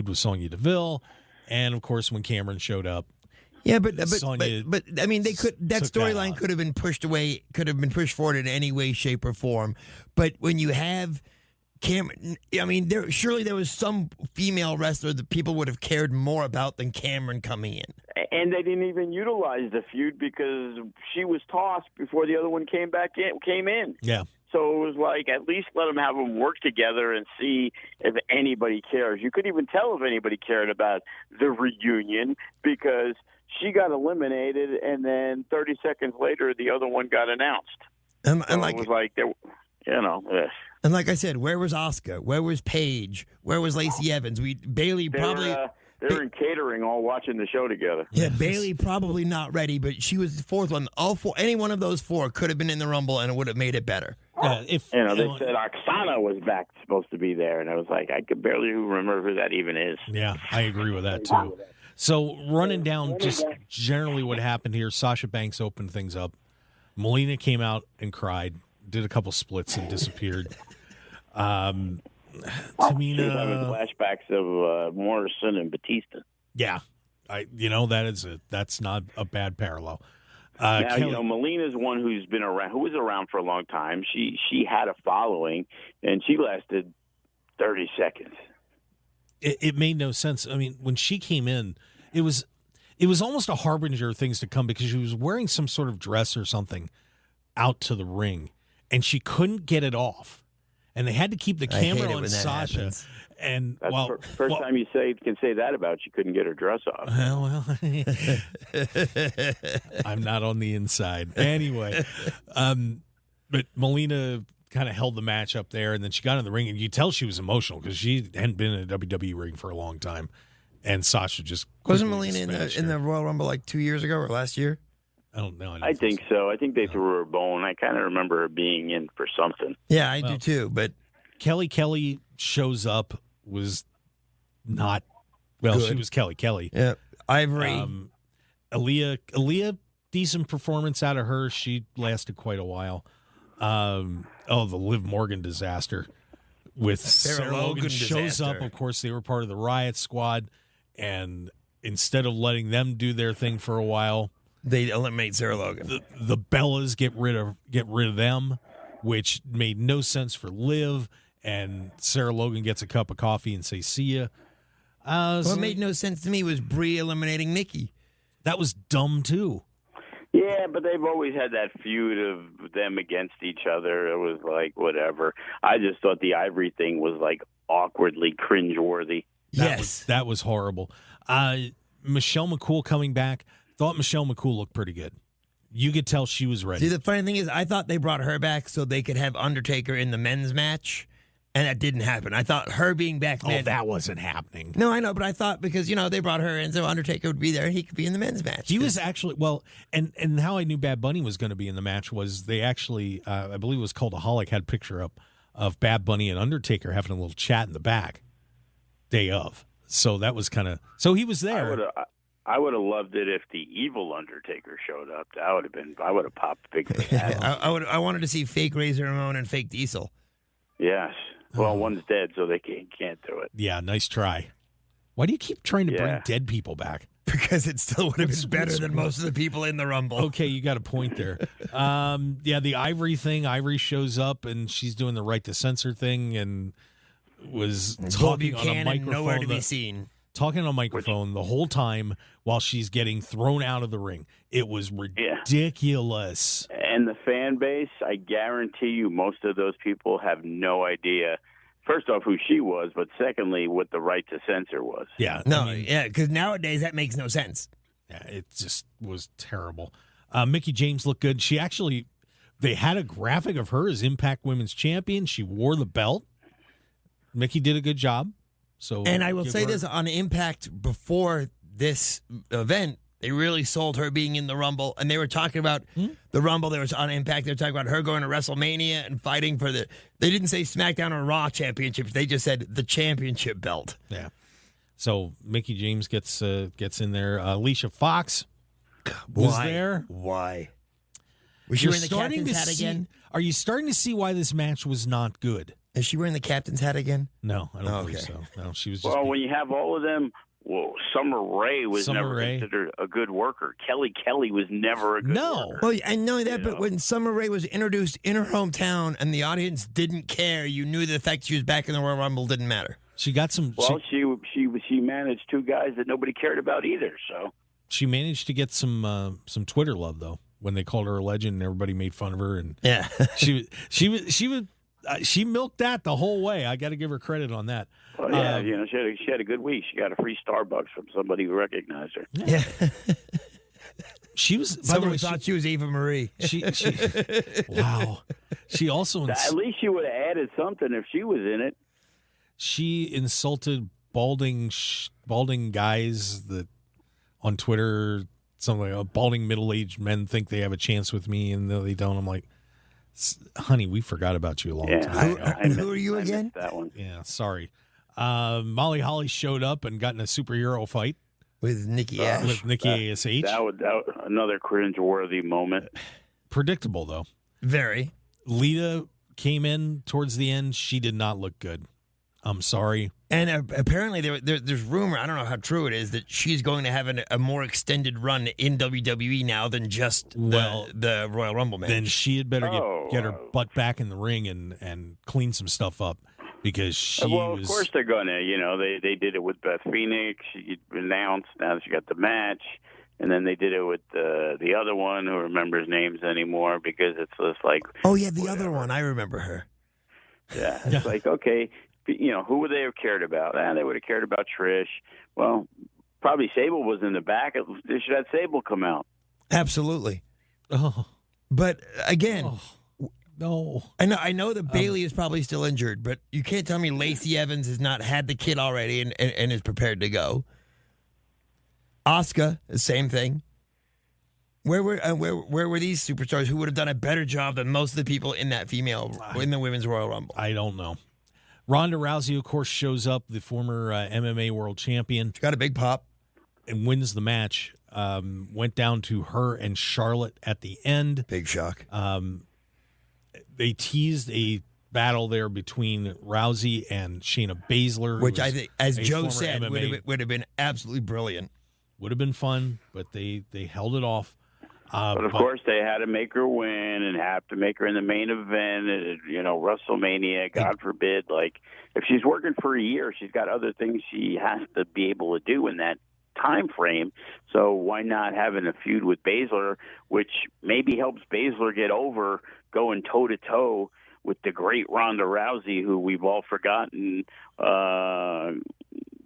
[SPEAKER 3] with Sonya Deville. And, of course, when Cameron showed up,
[SPEAKER 4] yeah, but I mean, that storyline could have been pushed forward in any way, shape, or form. But when you have Cameron, I mean, surely there was some female wrestler that people would have cared more about than Cameron coming in.
[SPEAKER 5] And they didn't even utilize the feud because she was tossed before the other one came in.
[SPEAKER 3] Yeah.
[SPEAKER 5] So it was like, at least let them work together and see if anybody cares. You couldn't even tell if anybody cared about the reunion because she got eliminated, and then 30 seconds later, the other one got announced.
[SPEAKER 4] And
[SPEAKER 5] so it was like,
[SPEAKER 4] And like I said, where was Asuka? Where was Paige? Where was Lacey Evans? Bailey probably...
[SPEAKER 5] They were in catering all watching the show together.
[SPEAKER 4] Yeah, Bailey probably not ready, but she was the fourth one. Any one of those four could have been in the Rumble, and it would have made it better.
[SPEAKER 3] If
[SPEAKER 5] they said Oksana was supposed to be there, and I was like, I could barely remember who that even is.
[SPEAKER 3] Yeah, I agree with that too. So running down just generally what happened here, Sasha Banks opened things up. Melina came out and cried, did a couple splits and disappeared. Tamina,
[SPEAKER 5] she was having flashbacks of Morrison and Batista.
[SPEAKER 3] Yeah, that's not a bad parallel.
[SPEAKER 5] Now, Melina's one who was around for a long time. She had a following, and she lasted 30 seconds.
[SPEAKER 3] It made no sense. I mean, when she came in, it was almost a harbinger of things to come because she was wearing some sort of dress or something out to the ring, and she couldn't get it off. And they had to keep the camera on Sasha.
[SPEAKER 4] Happens.
[SPEAKER 3] And
[SPEAKER 5] that's first time you can say that about she couldn't get her dress off.
[SPEAKER 3] Well, I'm not on the inside anyway. But Melina kind of held the match up there, and then she got in the ring, and you tell she was emotional because she hadn't been in a WWE ring for a long time, and Sasha just
[SPEAKER 4] wasn't Melina in the Royal Rumble like 2 years ago or last year?
[SPEAKER 3] I don't know.
[SPEAKER 5] I think so. I think they threw her a bone. I kind of remember her being in for something.
[SPEAKER 4] Yeah, I do too. But
[SPEAKER 3] Kelly shows up. Was not good. She was Kelly.
[SPEAKER 4] Yeah, Ivory.
[SPEAKER 3] Aaliyah, decent performance out of her. She lasted quite a while. The Liv Morgan disaster with Sarah Logan shows up. Of course, they were part of the Riot Squad, and instead of letting them do their thing for a while,
[SPEAKER 4] they eliminate Sarah Logan.
[SPEAKER 3] The Bellas get rid of them, which made no sense for Liv. And Sarah Logan gets a cup of coffee and say, "See ya."
[SPEAKER 4] What made no sense to me was Brie eliminating Nikki.
[SPEAKER 3] That was dumb too.
[SPEAKER 5] Yeah, but they've always had that feud of them against each other. It was like whatever. I just thought the Ivory thing was like awkwardly cringeworthy.
[SPEAKER 3] That was horrible. Michelle McCool coming back. Thought Michelle McCool looked pretty good. You could tell she was ready.
[SPEAKER 4] See, the funny thing is, I thought they brought her back so they could have Undertaker in the men's match. And that didn't happen. I thought her being back then.
[SPEAKER 3] Oh, that wasn't happening.
[SPEAKER 4] No, I know, but I thought because, they brought her in so Undertaker would be there and he could be in the men's match.
[SPEAKER 3] He was actually, and how I knew Bad Bunny was going to be in the match was they actually, I believe it was Cultaholic, had a picture up of Bad Bunny and Undertaker having a little chat in the back day of. So that was kind of, so he was there.
[SPEAKER 5] I would have loved it if the evil Undertaker showed up. I would have popped big for that.
[SPEAKER 4] I wanted to see fake Razor Ramon and fake Diesel.
[SPEAKER 5] Yes. Well, one's dead, so they can't do it.
[SPEAKER 3] Yeah, nice try. Why do you keep trying to bring dead people back?
[SPEAKER 4] Because it still would have been better than most of the people in the Rumble.
[SPEAKER 3] Okay, you got a point there. The Ivory thing. Ivory shows up, and she's doing the right to censor thing and was talking on a microphone.
[SPEAKER 4] Nowhere to be seen.
[SPEAKER 3] Talking on a microphone the whole time while she's getting thrown out of the ring. It was ridiculous.
[SPEAKER 5] And the fan base, I guarantee you most of those people have no idea, first off, who she was, but secondly, what the right to censor was.
[SPEAKER 3] Yeah.
[SPEAKER 4] Because nowadays that makes no sense.
[SPEAKER 3] Yeah, it just was terrible. Mickie James looked good. They had a graphic of her as Impact Women's Champion. She wore the belt. Mickie did a good job.
[SPEAKER 4] And I will say this, on Impact before this event, they really sold her being in the Rumble, and they were talking about the Rumble. They were on Impact. They were talking about her going to WrestleMania and fighting for they didn't say SmackDown or Raw championships. They just said the championship belt.
[SPEAKER 3] Yeah. So Mickie James gets in there. Alicia Fox was there.
[SPEAKER 4] Why? Was she wearing the captain's hat again?
[SPEAKER 3] Are you starting to see why this match was not good?
[SPEAKER 4] Is she wearing the captain's hat again?
[SPEAKER 3] No, I don't believe so. No, she was just...
[SPEAKER 5] Well, when you have all of them, Summer Rae was never considered a good worker. Kelly was never a good worker.
[SPEAKER 4] Well, I know that, but when Summer Rae was introduced in her hometown and the audience didn't care, you knew the fact she was back in the Royal Rumble didn't matter.
[SPEAKER 3] She got some...
[SPEAKER 5] Well, she managed two guys that nobody cared about either, so...
[SPEAKER 3] She managed to get some Twitter love, though, when they called her a legend and everybody made fun of her. And
[SPEAKER 4] yeah.
[SPEAKER 3] She milked that the whole way. I got to give her credit on that.
[SPEAKER 5] Well, yeah, she had a good week. She got a free Starbucks from somebody who recognized her.
[SPEAKER 4] Yeah.
[SPEAKER 3] She was.
[SPEAKER 4] Someone thought she was Eva Marie.
[SPEAKER 3] Wow. She also.
[SPEAKER 5] At least she would have added something if she was in it.
[SPEAKER 3] She insulted balding guys that on Twitter. Something like balding middle-aged men think they have a chance with me, and they don't. I'm like, Honey, we forgot about you a long time ago.
[SPEAKER 4] Who are you again?
[SPEAKER 5] That one.
[SPEAKER 3] Yeah, sorry. Molly Holly showed up and got in a superhero fight
[SPEAKER 4] With Nikki Ash.
[SPEAKER 3] with Nikki ASH.
[SPEAKER 5] That was another cringe-worthy moment.
[SPEAKER 3] Predictable, though.
[SPEAKER 4] Very.
[SPEAKER 3] Lita came in towards the end. She did not look good. I'm sorry.
[SPEAKER 4] And apparently there's rumor, I don't know how true it is, that she's going to have a more extended run in WWE now than just the Royal Rumble match.
[SPEAKER 3] Then she had better get her butt back in the ring and clean some stuff up, because she
[SPEAKER 5] Of course they're going to. You know, they did it with Beth Phoenix. She announced, now that she got the match. And then they did it with the other one, who remembers names anymore, because it's just like...
[SPEAKER 4] Oh, yeah, the other one. I remember her.
[SPEAKER 5] Yeah, it's like, okay, you know, who would they have cared about? They would have cared about Trish. Well, probably Sable was in the back. They should have Sable come out.
[SPEAKER 4] Absolutely.
[SPEAKER 3] Oh.
[SPEAKER 4] But, again...
[SPEAKER 3] No.
[SPEAKER 4] I know that Bailey is probably still injured, but you can't tell me Lacey Evans has not had the kid already and is prepared to go. Asuka, the same thing. Where were these superstars who would have done a better job than most of the people in that in the Women's Royal Rumble?
[SPEAKER 3] I don't know. Ronda Rousey, of course, shows up, the former MMA world champion.
[SPEAKER 4] She got a big pop.
[SPEAKER 3] And wins the match. Went down to her and Charlotte at the end.
[SPEAKER 4] Big shock.
[SPEAKER 3] They teased a battle there between Rousey and Shayna Basler,
[SPEAKER 4] which I think, as Joe said,
[SPEAKER 3] MMA.
[SPEAKER 4] would have been absolutely brilliant.
[SPEAKER 3] Would have been fun, but they held it off.
[SPEAKER 5] But of course, they had to make her win and have to make her in the main event at, WrestleMania, God forbid. Like, if she's working for a year, she's got other things she has to be able to do in that time frame. So why not having a feud with Basler, which maybe helps Basler get over going toe-to-toe with the great Ronda Rousey, who we've all forgotten got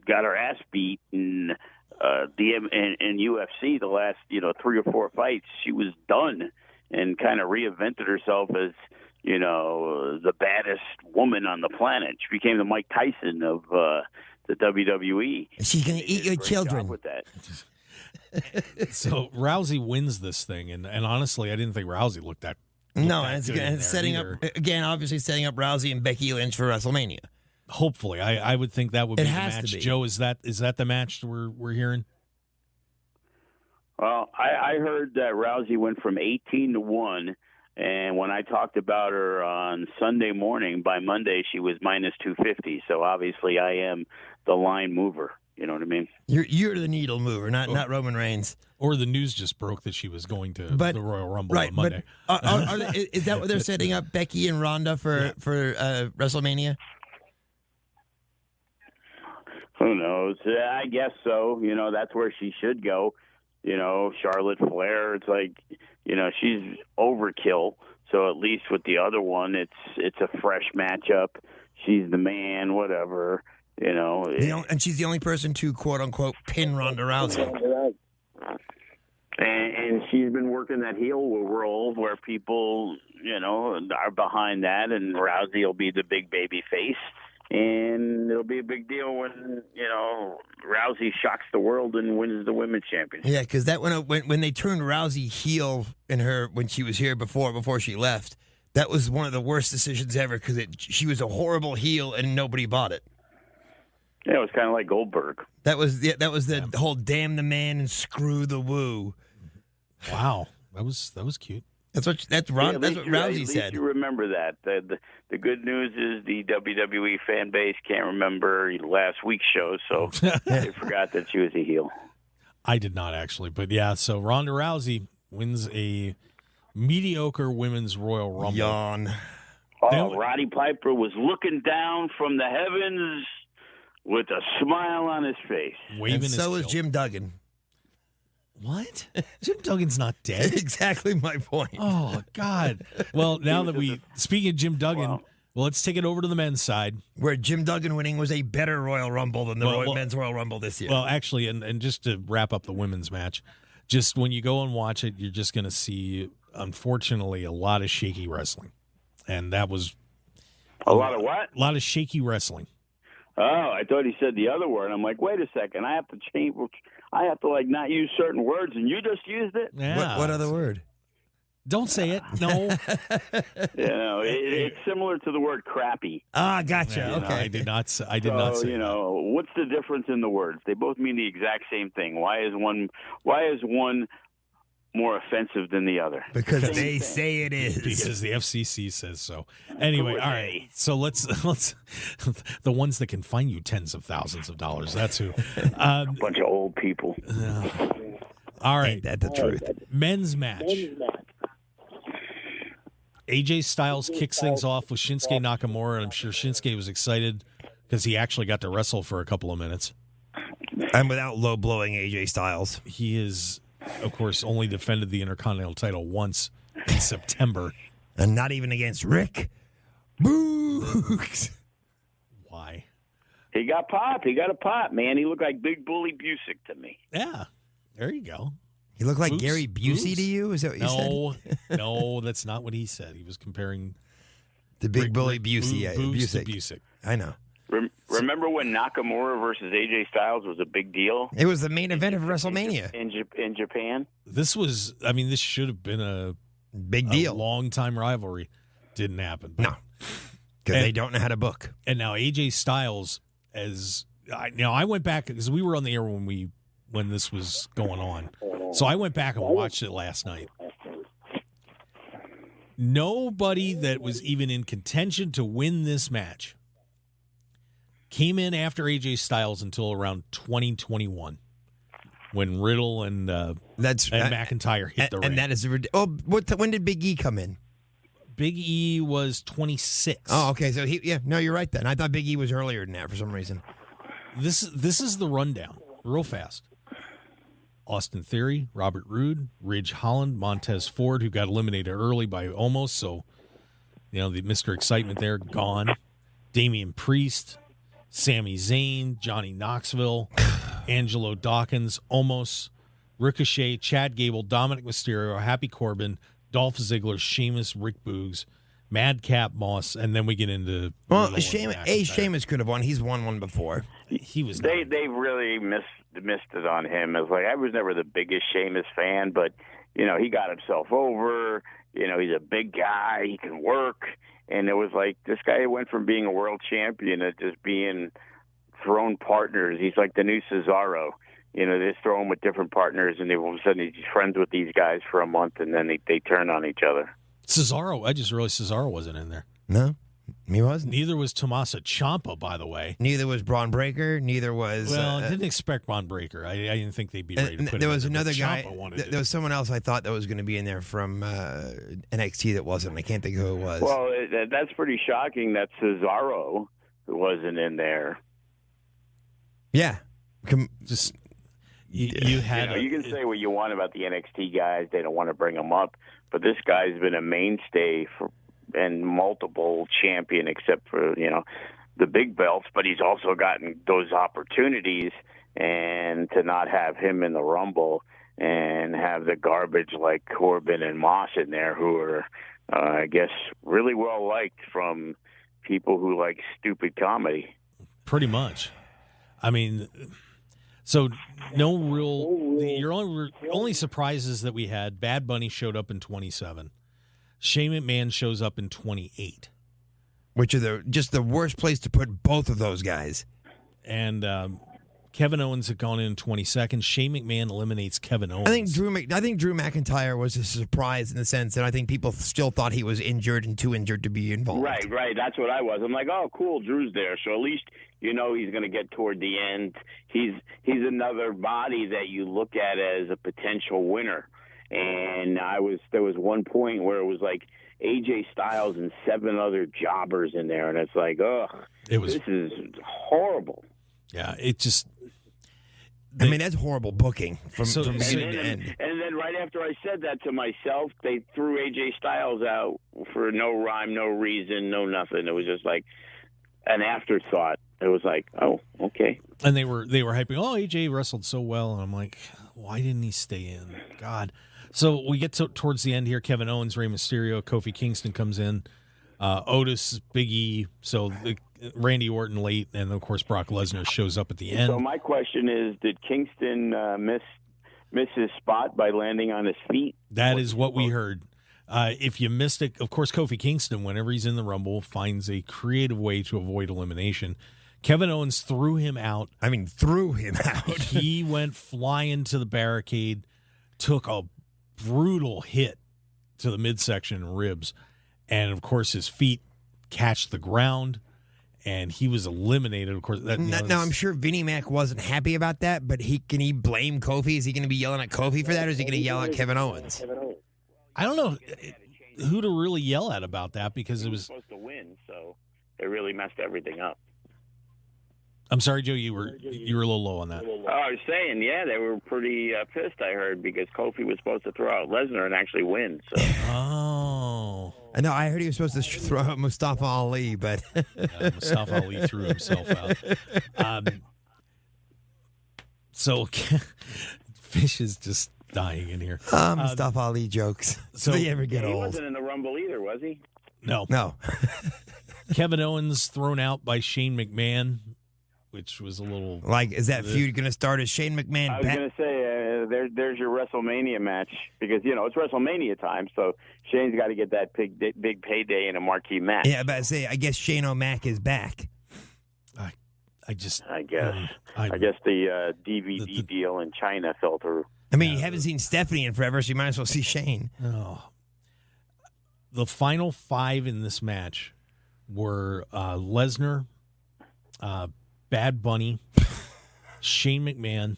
[SPEAKER 5] her ass beat in UFC the last 3 or 4 fights. She was done and kind of reinvented herself as the baddest woman on the planet. She became the Mike Tyson of the WWE.
[SPEAKER 4] She's gonna eat your children
[SPEAKER 5] with that.
[SPEAKER 3] So Rousey wins this thing, and honestly, I didn't think Rousey looked that.
[SPEAKER 4] No, and it's setting up again. Obviously, setting up Rousey and Becky Lynch for WrestleMania.
[SPEAKER 3] Hopefully, I would think that would be the match.
[SPEAKER 4] To be.
[SPEAKER 3] Joe, is that the match we're hearing?
[SPEAKER 5] Well, I heard that Rousey went from 18-1, and when I talked about her on Sunday morning, by Monday she was minus 250. So obviously, I am the line mover. You know what I mean?
[SPEAKER 4] You're the needle mover, not Roman Reigns.
[SPEAKER 3] Or the news just broke that she was going to the Royal Rumble on Monday.
[SPEAKER 4] But is that what they're setting up, Becky and Ronda for WrestleMania?
[SPEAKER 5] Who knows? I guess so. That's where she should go. Charlotte Flair. It's like, she's overkill. So at least with the other one, it's a fresh matchup. She's the man, whatever.
[SPEAKER 4] And she's the only person to quote unquote pin Ronda Rousey.
[SPEAKER 5] And she's been working that heel role where people, are behind that, and Rousey will be the big baby face. And it'll be a big deal when, Rousey shocks the world and wins the women's championship.
[SPEAKER 4] Yeah, because that when they turned Rousey heel in her when she was here before she left, that was one of the worst decisions ever because she was a horrible heel and nobody bought it.
[SPEAKER 5] Yeah, it was kind of like Goldberg.
[SPEAKER 4] That was the whole damn the man and screw the woo.
[SPEAKER 3] Wow, that was cute.
[SPEAKER 4] That's what Rousey said.
[SPEAKER 5] You remember that. The good news is the WWE fan base can't remember last week's show, so they forgot that she was a heel.
[SPEAKER 3] I did not actually, but yeah. So Ronda Rousey wins a mediocre women's Royal Rumble.
[SPEAKER 4] Yawn.
[SPEAKER 5] Oh, Roddy Piper was looking down from the heavens with a smile on his face.
[SPEAKER 3] Waving
[SPEAKER 4] and so
[SPEAKER 3] his
[SPEAKER 4] is Jim Duggan.
[SPEAKER 3] What? Jim Duggan's not dead.
[SPEAKER 4] Exactly my point.
[SPEAKER 3] Oh, God. Well, now that speaking of Jim Duggan, well, let's take it over to the men's side.
[SPEAKER 4] Where Jim Duggan winning was a better Royal Rumble than the men's Royal Rumble this year.
[SPEAKER 3] Well, actually, and just to wrap up the women's match, just when you go and watch it, you're just going to see, unfortunately, a lot of shaky wrestling. And that was...
[SPEAKER 5] A lot of what?
[SPEAKER 3] A lot of shaky wrestling.
[SPEAKER 5] Oh, I thought he said the other word. I'm like, wait a second. I have to change. I have to not use certain words, and you just used it.
[SPEAKER 3] Yeah.
[SPEAKER 4] What other word?
[SPEAKER 3] Don't say it. No.
[SPEAKER 5] It's similar to the word crappy.
[SPEAKER 4] Ah, gotcha.
[SPEAKER 3] Yeah,
[SPEAKER 4] okay.
[SPEAKER 3] I did not say that.
[SPEAKER 5] What's the difference in the words? They both mean the exact same thing. Why is one more offensive than the other?
[SPEAKER 4] Because they say it is.
[SPEAKER 3] Because the FCC says so. Anyway, all right. So let's the ones that can fine you tens of thousands of dollars. That's who.
[SPEAKER 5] A bunch of old people.
[SPEAKER 3] All right.
[SPEAKER 4] Ain't that the truth?
[SPEAKER 3] Men's match. AJ Styles kicks things off with Shinsuke Nakamura, and I'm sure Shinsuke was excited because he actually got to wrestle for a couple of minutes.
[SPEAKER 4] And without low-blowing AJ Styles.
[SPEAKER 3] He is, of course, only defended the Intercontinental title once in September.
[SPEAKER 4] And not even against Rick Boogs.
[SPEAKER 3] Why?
[SPEAKER 5] He got popped. He got a pop, man. He looked like Big Bully Busick to me.
[SPEAKER 3] Yeah. There you go.
[SPEAKER 4] He looked like Gary Busey to you? Is that what you said?
[SPEAKER 3] No, that's not what he said. He was comparing
[SPEAKER 4] the Big Bully Busey.
[SPEAKER 3] Busick.
[SPEAKER 4] I know.
[SPEAKER 5] Remember when Nakamura versus AJ Styles was a big deal?
[SPEAKER 4] It was the main event of WrestleMania.
[SPEAKER 5] In Japan?
[SPEAKER 3] This should have been a
[SPEAKER 4] big deal.
[SPEAKER 3] A long-time rivalry. Didn't happen.
[SPEAKER 4] No. Because they don't know how to book.
[SPEAKER 3] And now AJ Styles, I went back, because we were on the air when this was going on. So I went back and watched it last night. Nobody that was even in contention to win this match came in after AJ Styles until around 2021, when Riddle and McIntyre hit the ring.
[SPEAKER 4] And that is when did Big E come in?
[SPEAKER 3] Big E was 26.
[SPEAKER 4] Oh, okay. So you're right then. I thought Big E was earlier than that for some reason.
[SPEAKER 3] This is the rundown, real fast. Austin Theory, Robert Roode, Ridge Holland, Montez Ford, who got eliminated early by Omos, so the Mr. Excitement there, gone. Damian Priest, Sami Zayn, Johnny Knoxville, Angelo Dawkins, Omos, Ricochet, Chad Gable, Dominic Mysterio, Happy Corbin, Dolph Ziggler, Sheamus, Rick Boogs, Madcap Moss, and then we get into
[SPEAKER 4] Sheamus could have won. He's won one before.
[SPEAKER 3] He was.
[SPEAKER 5] They really missed it on him. It's like I was never the biggest Sheamus fan, but he got himself over. He's a big guy. He can work, and it was like this guy went from being a world champion to just being thrown partners. He's like the new Cesaro. They just throw him with different partners, and all of a sudden he's friends with these guys for a month, and then they turn on each other.
[SPEAKER 3] Cesaro, I just realized Cesaro wasn't in there.
[SPEAKER 4] No, he wasn't.
[SPEAKER 3] Neither was Tommaso Ciampa, by the way.
[SPEAKER 4] Neither was Braun Breaker. Neither was.
[SPEAKER 3] Well, I didn't expect Braun Breaker. I didn't think they'd be ready to put
[SPEAKER 4] there
[SPEAKER 3] him
[SPEAKER 4] was
[SPEAKER 3] in there,
[SPEAKER 4] another guy. There was someone else I thought that was going to be in there from NXT that wasn't. I can't think who it was.
[SPEAKER 5] Well, that's pretty shocking that Cesaro wasn't in there.
[SPEAKER 4] Yeah.
[SPEAKER 3] You had.
[SPEAKER 5] You can say what you want about the NXT guys; they don't want to bring them up. But this guy's been a mainstay and multiple champion, except for the big belts. But he's also gotten those opportunities, and to not have him in the Rumble and have the garbage like Corbin and Moss in there, who are, I guess, really well liked from people who like stupid comedy.
[SPEAKER 3] Pretty much. I mean. So no real. Your only surprises that we had: Bad Bunny showed up in 27. Shane McMahon shows up in 28.
[SPEAKER 4] Which are just the worst place to put both of those guys.
[SPEAKER 3] And Kevin Owens had gone in 22nd. Shane McMahon eliminates Kevin Owens.
[SPEAKER 4] I think Drew McIntyre was a surprise in the sense that I think people still thought he was injured and too injured to be involved.
[SPEAKER 5] Right. That's what I was. I'm like, oh, cool, Drew's there. So at least he's going to get toward the end. He's another body that you look at as a potential winner. And there was one point where it was like AJ Styles and 7 other jobbers in there, and it's like, this is horrible.
[SPEAKER 3] Yeah, it just.
[SPEAKER 4] I mean, that's horrible booking from beginning to end.
[SPEAKER 5] And then right after I said that to myself, they threw AJ Styles out for no rhyme, no reason, no nothing. It was just like an afterthought. It was like, oh, okay.
[SPEAKER 3] And they were hyping, oh, AJ wrestled so well. And I'm like, why didn't he stay in? God. So we get towards the end here. Kevin Owens, Rey Mysterio, Kofi Kingston comes in. Otis, Big E. So Randy Orton late, and of course Brock Lesnar shows up at the end.
[SPEAKER 5] So my question is, did Kingston miss his spot by landing on his feet?
[SPEAKER 3] That is what we heard. If you missed it, of course, Kofi Kingston, whenever he's in the Rumble, finds a creative way to avoid elimination. Kevin Owens threw him out. He went flying to the barricade, took a brutal hit to the midsection and ribs, and, of course, his feet catch the ground, and he was eliminated. Of course,
[SPEAKER 4] now I'm sure Vinnie Mac wasn't happy about that, but can he blame Kofi? Is he going to be yelling at Kofi for that, or is he going to yell at Kevin Owens?
[SPEAKER 3] I don't know who to really yell at about that, because it was
[SPEAKER 5] supposed to win, so it really messed everything up.
[SPEAKER 3] I'm sorry, Joe, you were a little low on that.
[SPEAKER 5] Oh, I was saying, yeah, they were pretty pissed, I heard, because Kofi was supposed to throw out Lesnar and actually win. So.
[SPEAKER 3] Oh.
[SPEAKER 4] I know. I heard he was supposed to throw out Mustafa Ali, but
[SPEAKER 3] Mustafa Ali threw himself out. So Fish is just dying in here.
[SPEAKER 4] Mustafa Ali jokes. So they ever get old?
[SPEAKER 5] He wasn't in the Rumble either, was he?
[SPEAKER 3] No. Kevin Owens thrown out by Shane McMahon, which was a little...
[SPEAKER 4] is that feud going to start as Shane McMahon?
[SPEAKER 5] I was going to say, there's your WrestleMania match, because, it's WrestleMania time, so Shane's got to get that big payday in a marquee match.
[SPEAKER 4] Yeah, but I guess Shane O'Mac is back.
[SPEAKER 5] I guess the DVD deal in China fell through.
[SPEAKER 4] I mean, you haven't seen Stephanie in forever, so you might as well see Shane.
[SPEAKER 3] Oh. The final 5 in this match were Lesnar, Bad Bunny, Shane McMahon,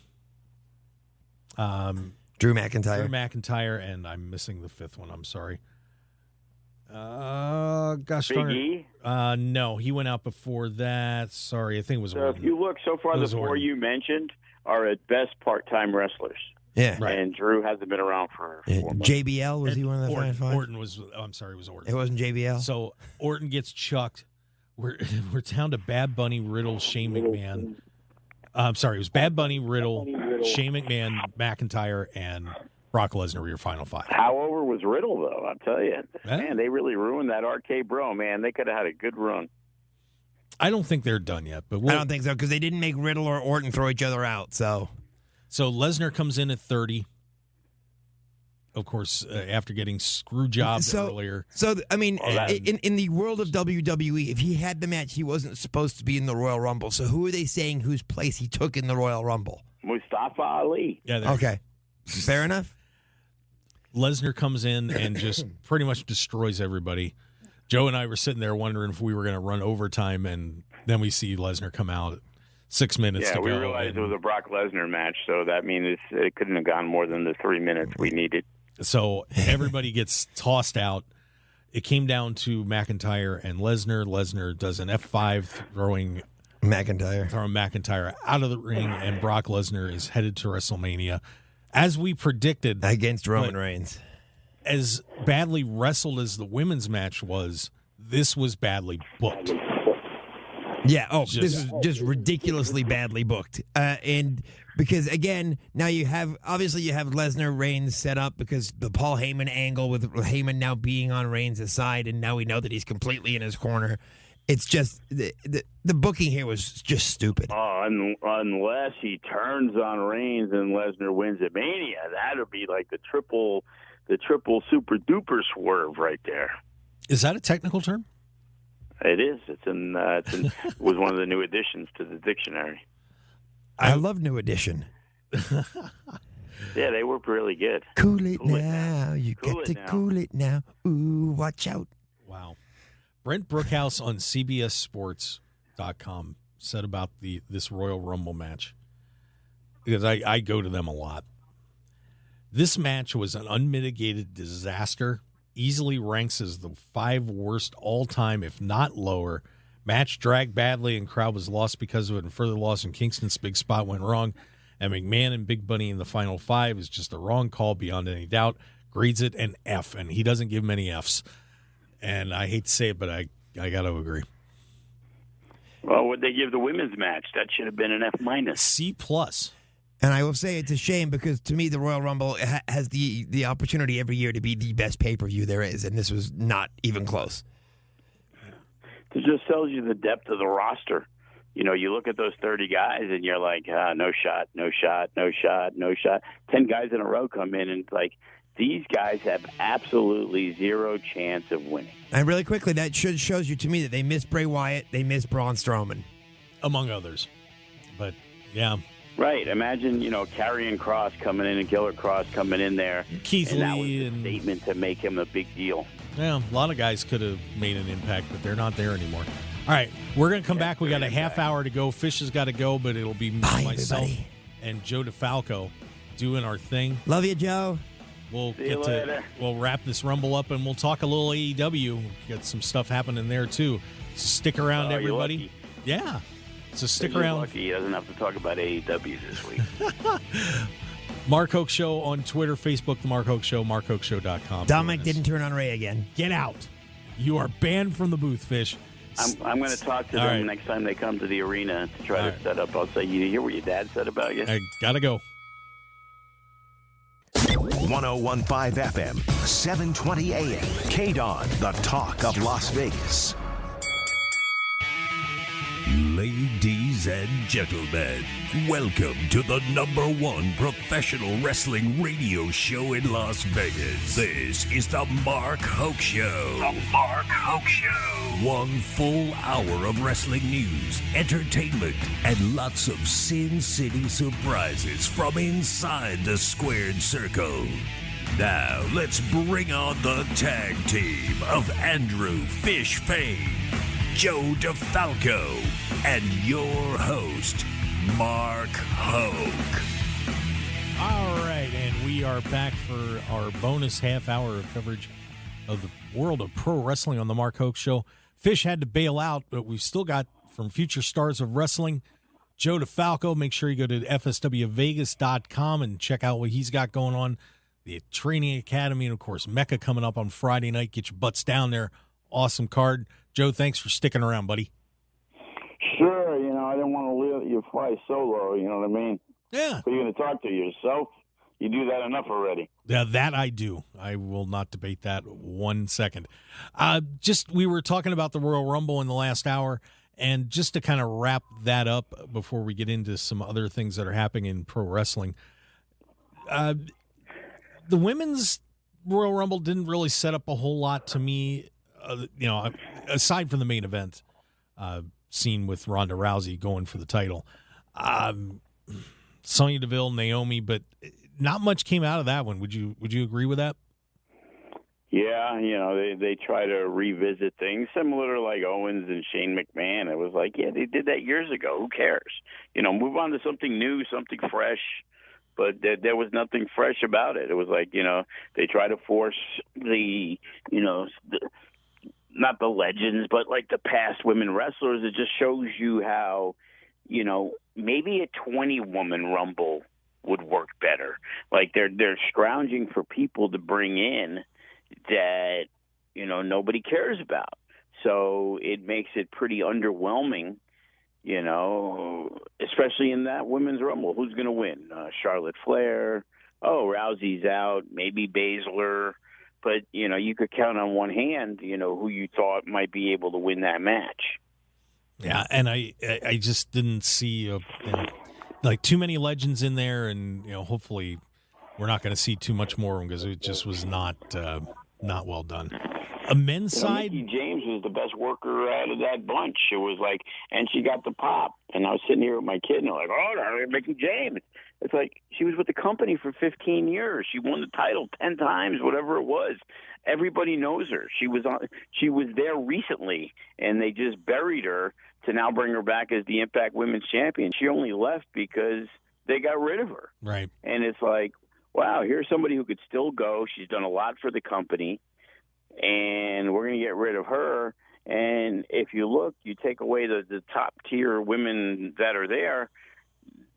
[SPEAKER 4] Drew McIntyre,
[SPEAKER 3] and I'm missing the 5th one. I'm sorry. Gosh darn
[SPEAKER 5] Big
[SPEAKER 3] it. No, he went out before that. Sorry, I think it was Orton.
[SPEAKER 5] If you look, so far the 4 you mentioned are at best part-time wrestlers.
[SPEAKER 4] Yeah.
[SPEAKER 5] Right. And Drew hasn't been around for 4 months.
[SPEAKER 4] JBL, was he one of the Final 5?
[SPEAKER 3] Orton was, I'm sorry, it was Orton.
[SPEAKER 4] It wasn't JBL?
[SPEAKER 3] So Orton gets chucked. We're down to Bad Bunny, Riddle, Shane McMahon. I'm sorry, it was Bad Bunny, Riddle, Shane McMahon, McIntyre, and Brock Lesnar were your final 5.
[SPEAKER 5] How over was Riddle, though? I'll tell you.
[SPEAKER 3] Yeah.
[SPEAKER 5] Man, they really ruined that RK Bro, man. They could have had a good run.
[SPEAKER 3] I don't think they're done yet. But
[SPEAKER 4] I don't think so, because they didn't make Riddle or Orton throw each other out. So
[SPEAKER 3] Lesnar comes in at 30. Of course, after getting screw jobbed earlier.
[SPEAKER 4] So, I mean, in the world of WWE, if he had the match, he wasn't supposed to be in the Royal Rumble. So who are they saying whose place he took in the Royal Rumble?
[SPEAKER 5] Mustafa Ali.
[SPEAKER 3] Yeah.
[SPEAKER 4] Okay. Fair enough.
[SPEAKER 3] Lesnar comes in and just pretty much destroys everybody. Joe and I were sitting there wondering if we were going to run overtime, and then we see Lesnar come out 6 minutes to go.
[SPEAKER 5] Yeah, we realized it was a Brock Lesnar match, so that means it couldn't have gone more than the 3 minutes we needed.
[SPEAKER 3] So everybody gets tossed out. It came down to McIntyre and Lesnar. Lesnar does an F5 throwing McIntyre out of the ring, and Brock Lesnar is headed to WrestleMania. As we predicted.
[SPEAKER 4] Against Roman Reigns.
[SPEAKER 3] As badly wrestled as the women's match was, this was badly booked.
[SPEAKER 4] Yeah, this was just ridiculously badly booked. And because, again, now you have Lesnar Reigns set up because the Paul Heyman angle with Heyman now being on Reigns' side, and now we know that he's completely in his corner. It's just, the booking here was just stupid.
[SPEAKER 5] Oh, unless he turns on Reigns and Lesnar wins at Mania, that would be like the triple super duper swerve right there.
[SPEAKER 3] Is that a technical term?
[SPEAKER 5] It is. It was one of the new additions to the dictionary.
[SPEAKER 4] I love New Edition.
[SPEAKER 5] Yeah, they were really good.
[SPEAKER 4] Cool it now. You got to cool it now. Ooh, watch out.
[SPEAKER 3] Wow. Brent Brookhouse on CBSSports.com said about this Royal Rumble match, because I go to them a lot. This match was an unmitigated disaster. Easily ranks as the 5 worst all-time, if not lower. Match dragged badly and crowd was lost because of it, and further loss in Kingston's big spot went wrong. And McMahon and Big Bunny in the final 5 is just the wrong call beyond any doubt. Grades it an F, and he doesn't give many Fs. And I hate to say it, but I got to agree.
[SPEAKER 5] Well, what'd they give the women's match? That should have been an F-.
[SPEAKER 3] C+.
[SPEAKER 4] And I will say it's a shame because, to me, the Royal Rumble has the opportunity every year to be the best pay-per-view there is, and this was not even close.
[SPEAKER 5] It just tells you the depth of the roster. You know, you look at those 30 guys, and you're like, no shot, no shot, no shot, no shot. 10 guys in a row come in, and it's like, these guys have absolutely zero chance of winning.
[SPEAKER 4] And really quickly, that shows you to me that they miss Bray Wyatt, they miss Braun Strowman.
[SPEAKER 3] Among others. But, yeah.
[SPEAKER 5] Right. Imagine, Karrion Kross coming in and Killer Kross coming in there.
[SPEAKER 3] Keith
[SPEAKER 5] and that was
[SPEAKER 3] Lee.
[SPEAKER 5] the statement to make him a big deal.
[SPEAKER 3] Yeah, a lot of guys could have made an impact, but they're not there anymore. All right, we're going to come back. We got a half hour to go. Fish has got to go, but it'll be myself
[SPEAKER 4] everybody.
[SPEAKER 3] And Joe DeFalco doing our thing.
[SPEAKER 4] Love you, Joe.
[SPEAKER 3] We'll
[SPEAKER 5] See you later.
[SPEAKER 3] We'll wrap this Rumble up, and we'll talk a little AEW. Got some stuff happening there too. So stick around, everybody. Yeah. So stick around.
[SPEAKER 5] Lucky he doesn't have to talk about AEW this week.
[SPEAKER 3] Mark Hoke Show on Twitter, Facebook, The Mark Hoke Show, markhokeshow.com.
[SPEAKER 4] Dominic didn't turn on Ray again.
[SPEAKER 3] Get out. You are banned from the booth, Fish.
[SPEAKER 5] I'm going to talk to them next time they come to the arena to try to set up. I'll say, you hear what your dad said about you?
[SPEAKER 3] I got to go.
[SPEAKER 1] 1015 FM, 720 AM. KDON, the talk of Las Vegas.
[SPEAKER 2] Ladies and gentlemen, welcome to the #1 professional wrestling radio show in Las Vegas. This is the Mark Hoke Show. The Mark Hoke Show. 1 full hour of wrestling news, entertainment, and lots of Sin City surprises from inside the squared circle. Now, let's bring on the tag team of Andrew Fish Fain, Joe DeFalco, and your host, Mark Hoke.
[SPEAKER 3] All right, and we are back for our bonus half hour of coverage of the world of pro wrestling on the Mark Hoke Show. Fish had to bail out, but we've still got from future stars of wrestling, Joe DeFalco. Make sure you go to fswvegas.com and check out what he's got going on. The Training Academy, and, of course, Mecca coming up on Friday night. Get your butts down there. Awesome card. Joe, thanks for sticking around, buddy.
[SPEAKER 5] Sure, I didn't want to let you fly solo, you know what I mean?
[SPEAKER 3] Yeah.
[SPEAKER 5] Who are you going to talk to, yourself? You do that enough already.
[SPEAKER 3] Yeah, that I do. I will not debate that 1 second. We were talking about the Royal Rumble in the last hour, and just to kind of wrap that up before we get into some other things that are happening in pro wrestling, the women's Royal Rumble didn't really set up a whole lot to me, aside from the main event scene with Ronda Rousey going for the title. Sonya Deville, Naomi, but not much came out of that one. Would you agree with that?
[SPEAKER 5] Yeah, they try to revisit things similar to like Owens and Shane McMahon. It was like, yeah, they did that years ago. Who cares? Move on to something new, something fresh. But there was nothing fresh about it. It was like, they try to force not the legends, but like the past women wrestlers. It just shows you how, maybe a 20-woman Rumble would work better. Like they're scrounging for people to bring in that, nobody cares about. So it makes it pretty underwhelming, especially in that women's Rumble. Who's going to win? Charlotte Flair. Oh, Rousey's out. Maybe Basler. But, you could count on one hand, who you thought might be able to win that match.
[SPEAKER 3] Yeah, and I just didn't see like too many legends in there, and hopefully we're not going to see too much more of them because it just was not well done. A men's side,
[SPEAKER 5] Mickey James was the best worker out of that bunch. It was like, and she got the pop. And I was sitting here with my kid, and they're like, "Oh, Mickey James." It's like she was with the company for 15 years. She won the title 10 times, whatever it was. Everybody knows her. She was there recently, and they just buried her to now bring her back as the Impact Women's Champion. She only left because they got rid of her.
[SPEAKER 3] Right.
[SPEAKER 5] And it's like, wow, here's somebody who could still go. She's done a lot for the company, and we're going to get rid of her. And if you look, you take away the top-tier women that are there,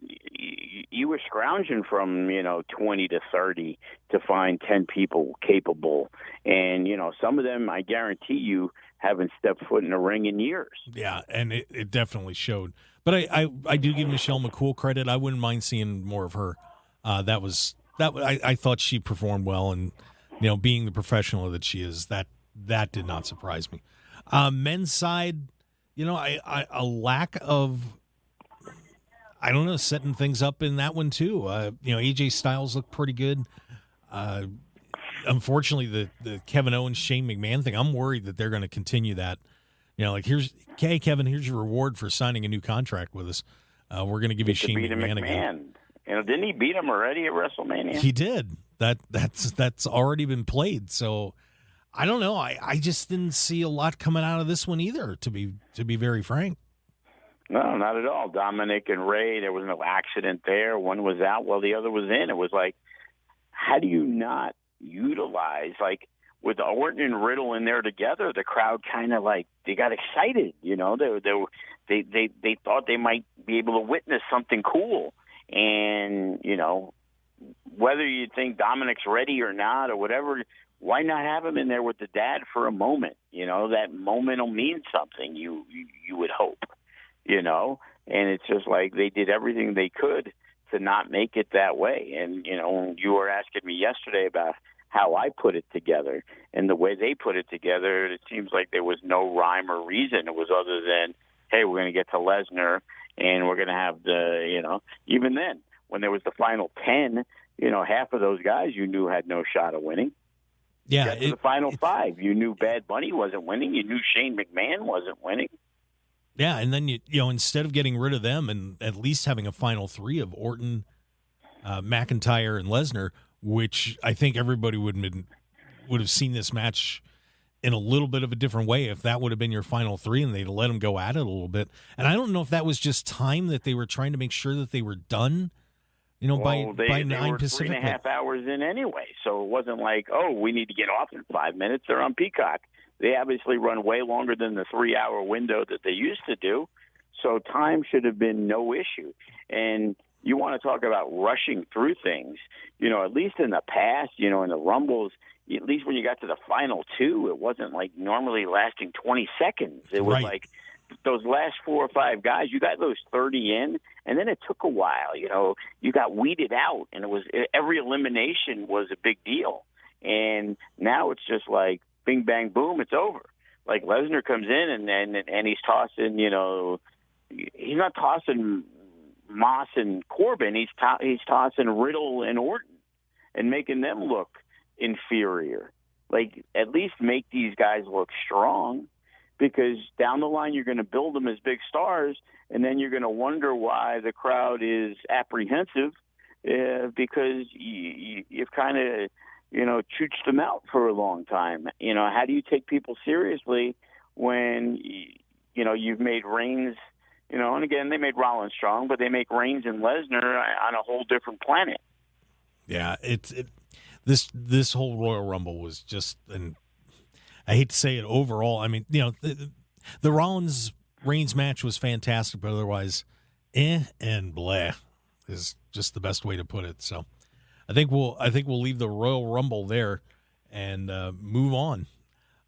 [SPEAKER 5] you were scrounging from 20 to 30 to find 10 people capable, and some of them, I guarantee you, haven't stepped foot in a ring in years.
[SPEAKER 3] Yeah, and it definitely showed. But I do give Michelle McCool credit. I wouldn't mind seeing more of her. I thought she performed well, and being the professional that she is, that did not surprise me. Men's side, a lack of, I don't know, setting things up in that one too. AJ Styles looked pretty good. unfortunately, the Kevin Owens, Shane McMahon thing, I'm worried that they're going to continue that. Like, hey, Kevin, here's your reward for signing a new contract with us. We're going to give you Shane McMahon again.
[SPEAKER 5] Didn't he beat him already at WrestleMania?
[SPEAKER 3] He did. That's already been played. So I don't know. I just didn't see a lot coming out of this one either, to be very frank.
[SPEAKER 5] No, not at all. Dominic and Ray, there was no accident there. One was out while the other was in. It was like, how do you not utilize, like, with Orton and Riddle in there together, the crowd kind of like, they got excited, They thought they might be able to witness something cool. And, whether you think Dominic's ready or not or whatever, why not have him in there with the dad for a moment? That moment will mean something, you would hope, and it's just like they did everything they could to not make it that way. And, you were asking me yesterday about how I put it together, and the way they put it together, it seems like there was no rhyme or reason. It was other than, hey, we're going to get to Lesnar, and we're going to have even then, when there was the final 10, half of those guys you knew had no shot of winning.
[SPEAKER 3] Yeah.
[SPEAKER 5] The final 5, you knew Bad Bunny wasn't winning. You knew Shane McMahon wasn't winning.
[SPEAKER 3] Yeah, and then, instead of getting rid of them and at least having a final 3 of Orton, McIntyre, and Lesnar, which I think everybody would have seen this match in a little bit of a different way if that would have been your final 3 and they'd let them go at it a little bit. And I don't know if that was just time that they were trying to make sure that they were done, by 9 Pacific.
[SPEAKER 5] 3.5 hours in anyway, so it wasn't like, oh, we need to get off in 5 minutes. They're on Peacock. They obviously run way longer than the 3-hour window that they used to do, so time should have been no issue. And you want to talk about rushing through things, at least in the past, in the Rumbles, at least when you got to the final 2, it wasn't like normally lasting 20 seconds. It was like those last 4 or 5 guys, you got those 30 in, and then it took a while. You got weeded out, and every elimination was a big deal. And now it's just like bing, bang, boom, it's over. Like Lesnar comes in and he's tossing, he's not tossing Moss and Corbin. He's tossing Riddle and Orton and making them look inferior. Like, at least make these guys look strong, because down the line you're going to build them as big stars, and then you're going to wonder why the crowd is apprehensive because you've kind of, chooched them out for a long time. How do you take people seriously when, you've made Reigns, and again, they made Rollins strong, but they make Reigns and Lesnar on a whole different planet.
[SPEAKER 3] Yeah, this whole Royal Rumble was just, and I hate to say it, overall, I mean, the Rollins Reigns match was fantastic, but otherwise, and blah is just the best way to put it. So I think we'll leave the Royal Rumble there and move on.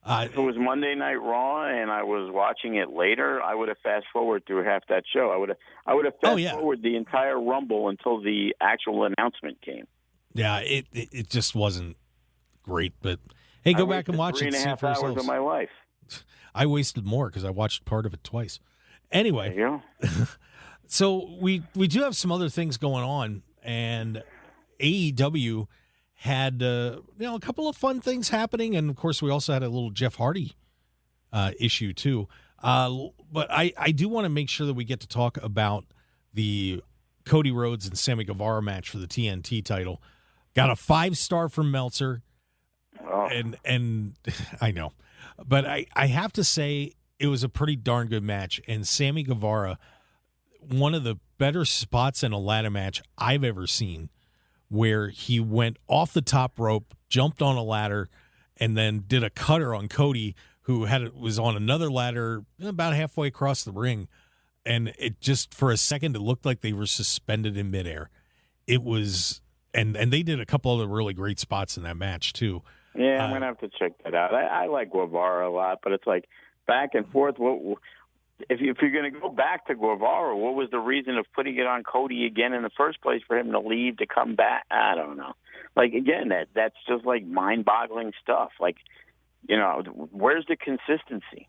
[SPEAKER 5] If it was Monday Night Raw and I was watching it later, I would have fast forward through half that show. I would have fast forward the entire Rumble until the actual announcement came.
[SPEAKER 3] Yeah, it just wasn't great, but hey, go back and watch it.
[SPEAKER 5] 3.5 hours of my life.
[SPEAKER 3] I wasted more because I watched part of it twice. Anyway,
[SPEAKER 5] there you go.
[SPEAKER 3] So we do have some other things going on, and AEW had a couple of fun things happening, and of course we also had a little Jeff Hardy issue too. But I do want to make sure that we get to talk about the Cody Rhodes and Sammy Guevara match for the TNT title. Got a 5-star from Meltzer, and I know, but I have to say it was a pretty darn good match, and Sammy Guevara, one of the better spots in a ladder match I've ever seen, where he went off the top rope, jumped on a ladder, and then did a cutter on Cody, who was on another ladder about halfway across the ring. And it just, for a second, it looked like they were suspended in midair. It was, and they did a couple other really great spots in that match, too.
[SPEAKER 5] Yeah, I'm going to have to check that out. I like Guevara a lot, but it's like back and forth. If you're going to go back to Guevara, what was the reason of putting it on Cody again in the first place for him to leave, to come back? I don't know. Like, again, that's just like mind-boggling stuff. Like, where's the consistency?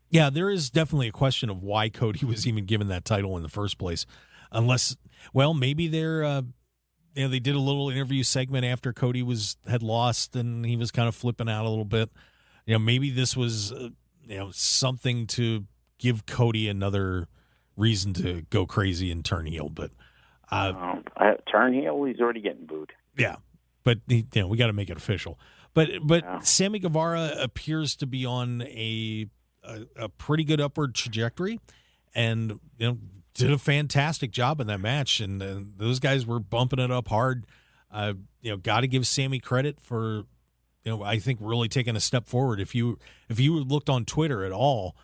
[SPEAKER 3] Yeah, there is definitely a question of why Cody was even given that title in the first place. Unless, well, maybe they're they did a little interview segment after Cody had lost, and he was kind of flipping out a little bit. Maybe this was something to give Cody another reason to go crazy and turn heel. But
[SPEAKER 5] turn heel, he's already getting booed.
[SPEAKER 3] Yeah, but we got to make it official. But Sammy Guevara appears to be on a pretty good upward trajectory, and did a fantastic job in that match. And those guys were bumping it up hard. Got to give Sammy credit for I think really taking a step forward. If you looked on Twitter at all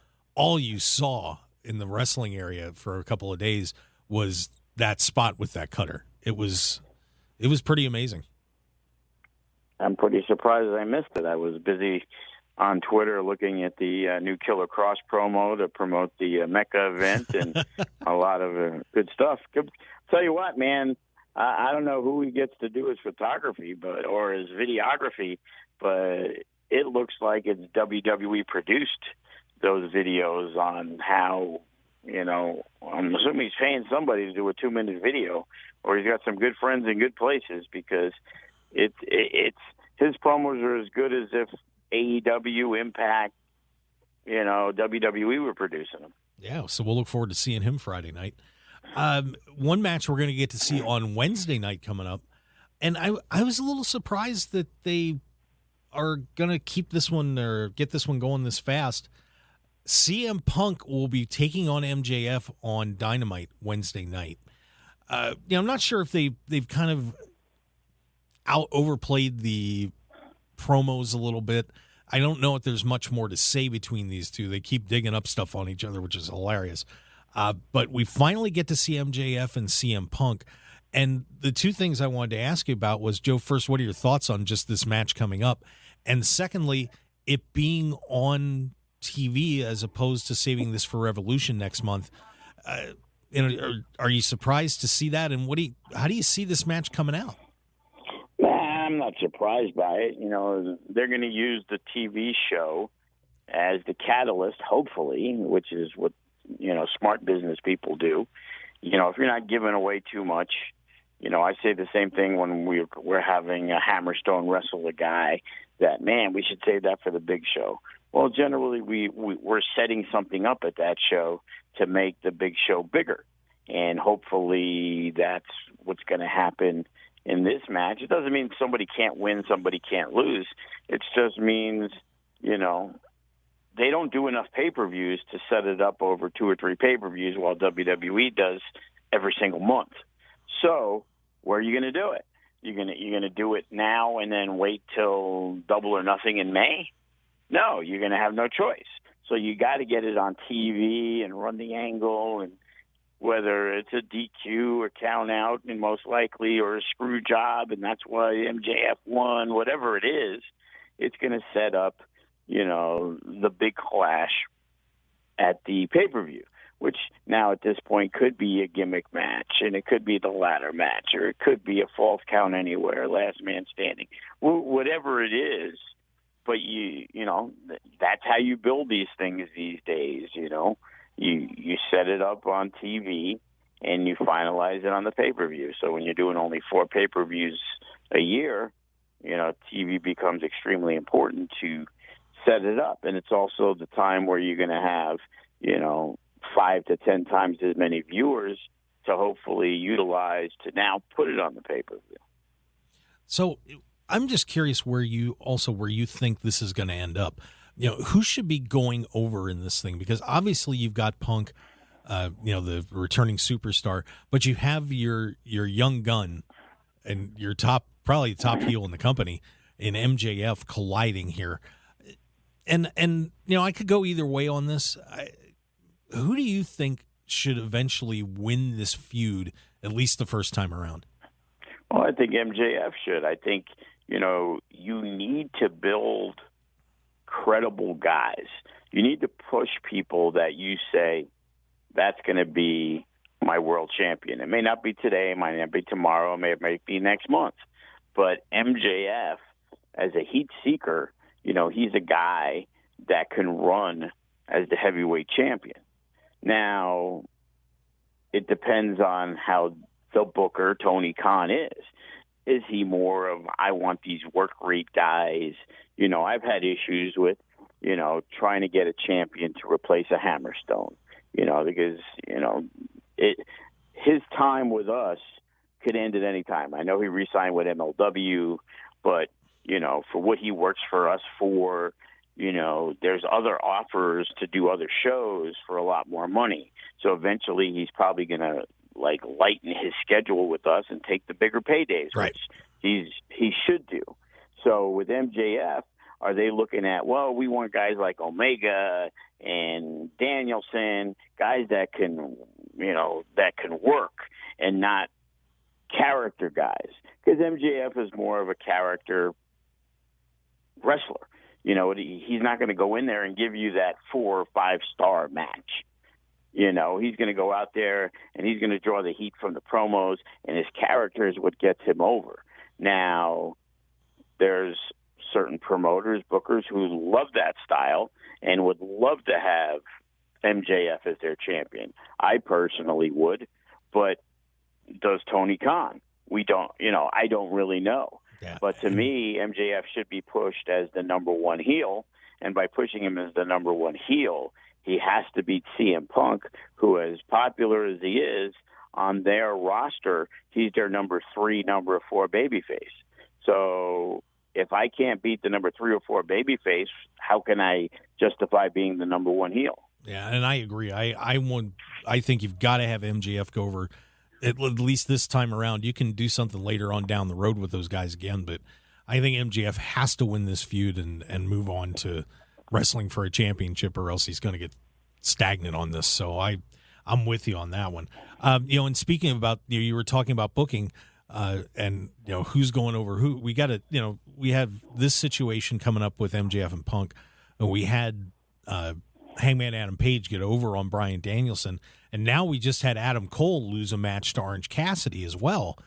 [SPEAKER 3] you saw in the wrestling area for a couple of days was that spot with that cutter. It was pretty amazing.
[SPEAKER 5] I'm pretty surprised I missed it. I was busy on Twitter looking at the new Killer Cross promo to promote the Mecca event and a lot of good stuff. Tell you what, man, I don't know who he gets to do his photography or his videography, but it looks like it's WWE produced those videos on how, I'm assuming he's paying somebody to do a 2-minute video, or he's got some good friends in good places, because it's his promos are as good as if AEW, Impact, WWE were producing them.
[SPEAKER 3] Yeah, so we'll look forward to seeing him Friday night. One match we're going to get to see on Wednesday night coming up, and I was a little surprised that they are going to keep this one or get this one going this fast. CM Punk will be taking on MJF on Dynamite Wednesday night. I'm not sure if they've kind of overplayed the promos a little bit. I don't know if there's much more to say between these two. They keep digging up stuff on each other, which is hilarious. But we finally get to see MJF and CM Punk. And the two things I wanted to ask you about was, Joe, first, what are your thoughts on just this match coming up? And secondly, it being on TV as opposed to saving this for Revolution next month. Are you surprised to see that? And how do you see this match coming out?
[SPEAKER 5] I'm not surprised by it. They're going to use the TV show as the catalyst, hopefully, which is what, smart business people do. If you're not giving away too much, I say the same thing when we're having a Hammerstone wrestle a guy that, man, we should save that for the big show. Well, generally, we're setting something up at that show to make the big show bigger. And hopefully that's what's going to happen in this match. It doesn't mean somebody can't win, somebody can't lose. It just means, they don't do enough pay-per-views to set it up over 2 or 3 pay-per-views, while WWE does every single month. So where are you going to do it? You're going to do it now and then wait till Double or Nothing in May? No, you're going to have no choice. So you got to get it on TV and run the angle, and whether it's a DQ or count out, and most likely, or a screw job, and that's why MJF won, whatever it is, it's going to set up, the big clash at the pay-per-view, which now at this point could be a gimmick match, and it could be the ladder match, or it could be a false count anywhere, last man standing, whatever it is. But that's how you build these things these days. You set it up on TV and you finalize it on the pay-per-view. So when you're doing only 4 pay-per-views a year, TV becomes extremely important to set it up. And it's also the time where you're going to have, 5 to 10 times as many viewers to hopefully utilize to now put it on the pay-per-view.
[SPEAKER 3] So I'm just curious where you think this is going to end up. Who should be going over in this thing? Because obviously you've got Punk, the returning superstar, but you have your young gun and your probably top heel in the company in MJF colliding here. And I could go either way on this. Who do you think should eventually win this feud, at least the first time around?
[SPEAKER 5] Well, I think MJF should. I think, you need to build credible guys. You need to push people that you say, that's going to be my world champion. It may not be today, it might not be tomorrow, it may be next month. But MJF, as a heat seeker, he's a guy that can run as the heavyweight champion. Now, it depends on how the booker Tony Khan is. Is he more of, I want these work rate guys? You know, I've had issues with, you know, trying to get a champion to replace a Hammerstone, you know, because, you know, his time with us could end at any time. I know he re-signed with MLW, but, you know, for what he works for us for, you know, there's other offers to do other shows for a lot more money. So eventually he's probably going to, like, lighten his schedule with us and take the bigger paydays,
[SPEAKER 3] right,
[SPEAKER 5] which he should do. So with MJF, are they looking at, well, we want guys like Omega and Danielson, guys that can, you know, that can work and not character guys? Because MJF is more of a character wrestler. You know, he's not going to go in there and give you that 4 or 5 star match. You know, he's going to go out there and he's going to draw the heat from the promos, and his character is what gets him over. Now, there's certain promoters, bookers, who love that style and would love to have MJF as their champion. I personally would, but does Tony Khan? We don't, you know, I don't really know.
[SPEAKER 3] Yeah.
[SPEAKER 5] But to me, MJF should be pushed as the number one heel, and by pushing him as the number one heel, he has to beat CM Punk, who, as popular as he is, on their roster, he's their number 3, number 4 babyface. So if I can't beat the number 3 or 4 babyface, how can I justify being the number 1 heel?
[SPEAKER 3] Yeah, and I agree. I think you've got to have MJF go over at least this time around. You can do something later on down the road with those guys again, but I think MJF has to win this feud and move on to wrestling for a championship, or else he's going to get stagnant on this. So I'm with you on that one. You know, and speaking about, you were talking about booking, and, you know, who's going over who. We got to, you know, we have this situation coming up with MJF and Punk, and we had Hangman Adam Page get over on Bryan Danielson, and now we just had Adam Cole lose a match to Orange Cassidy as well,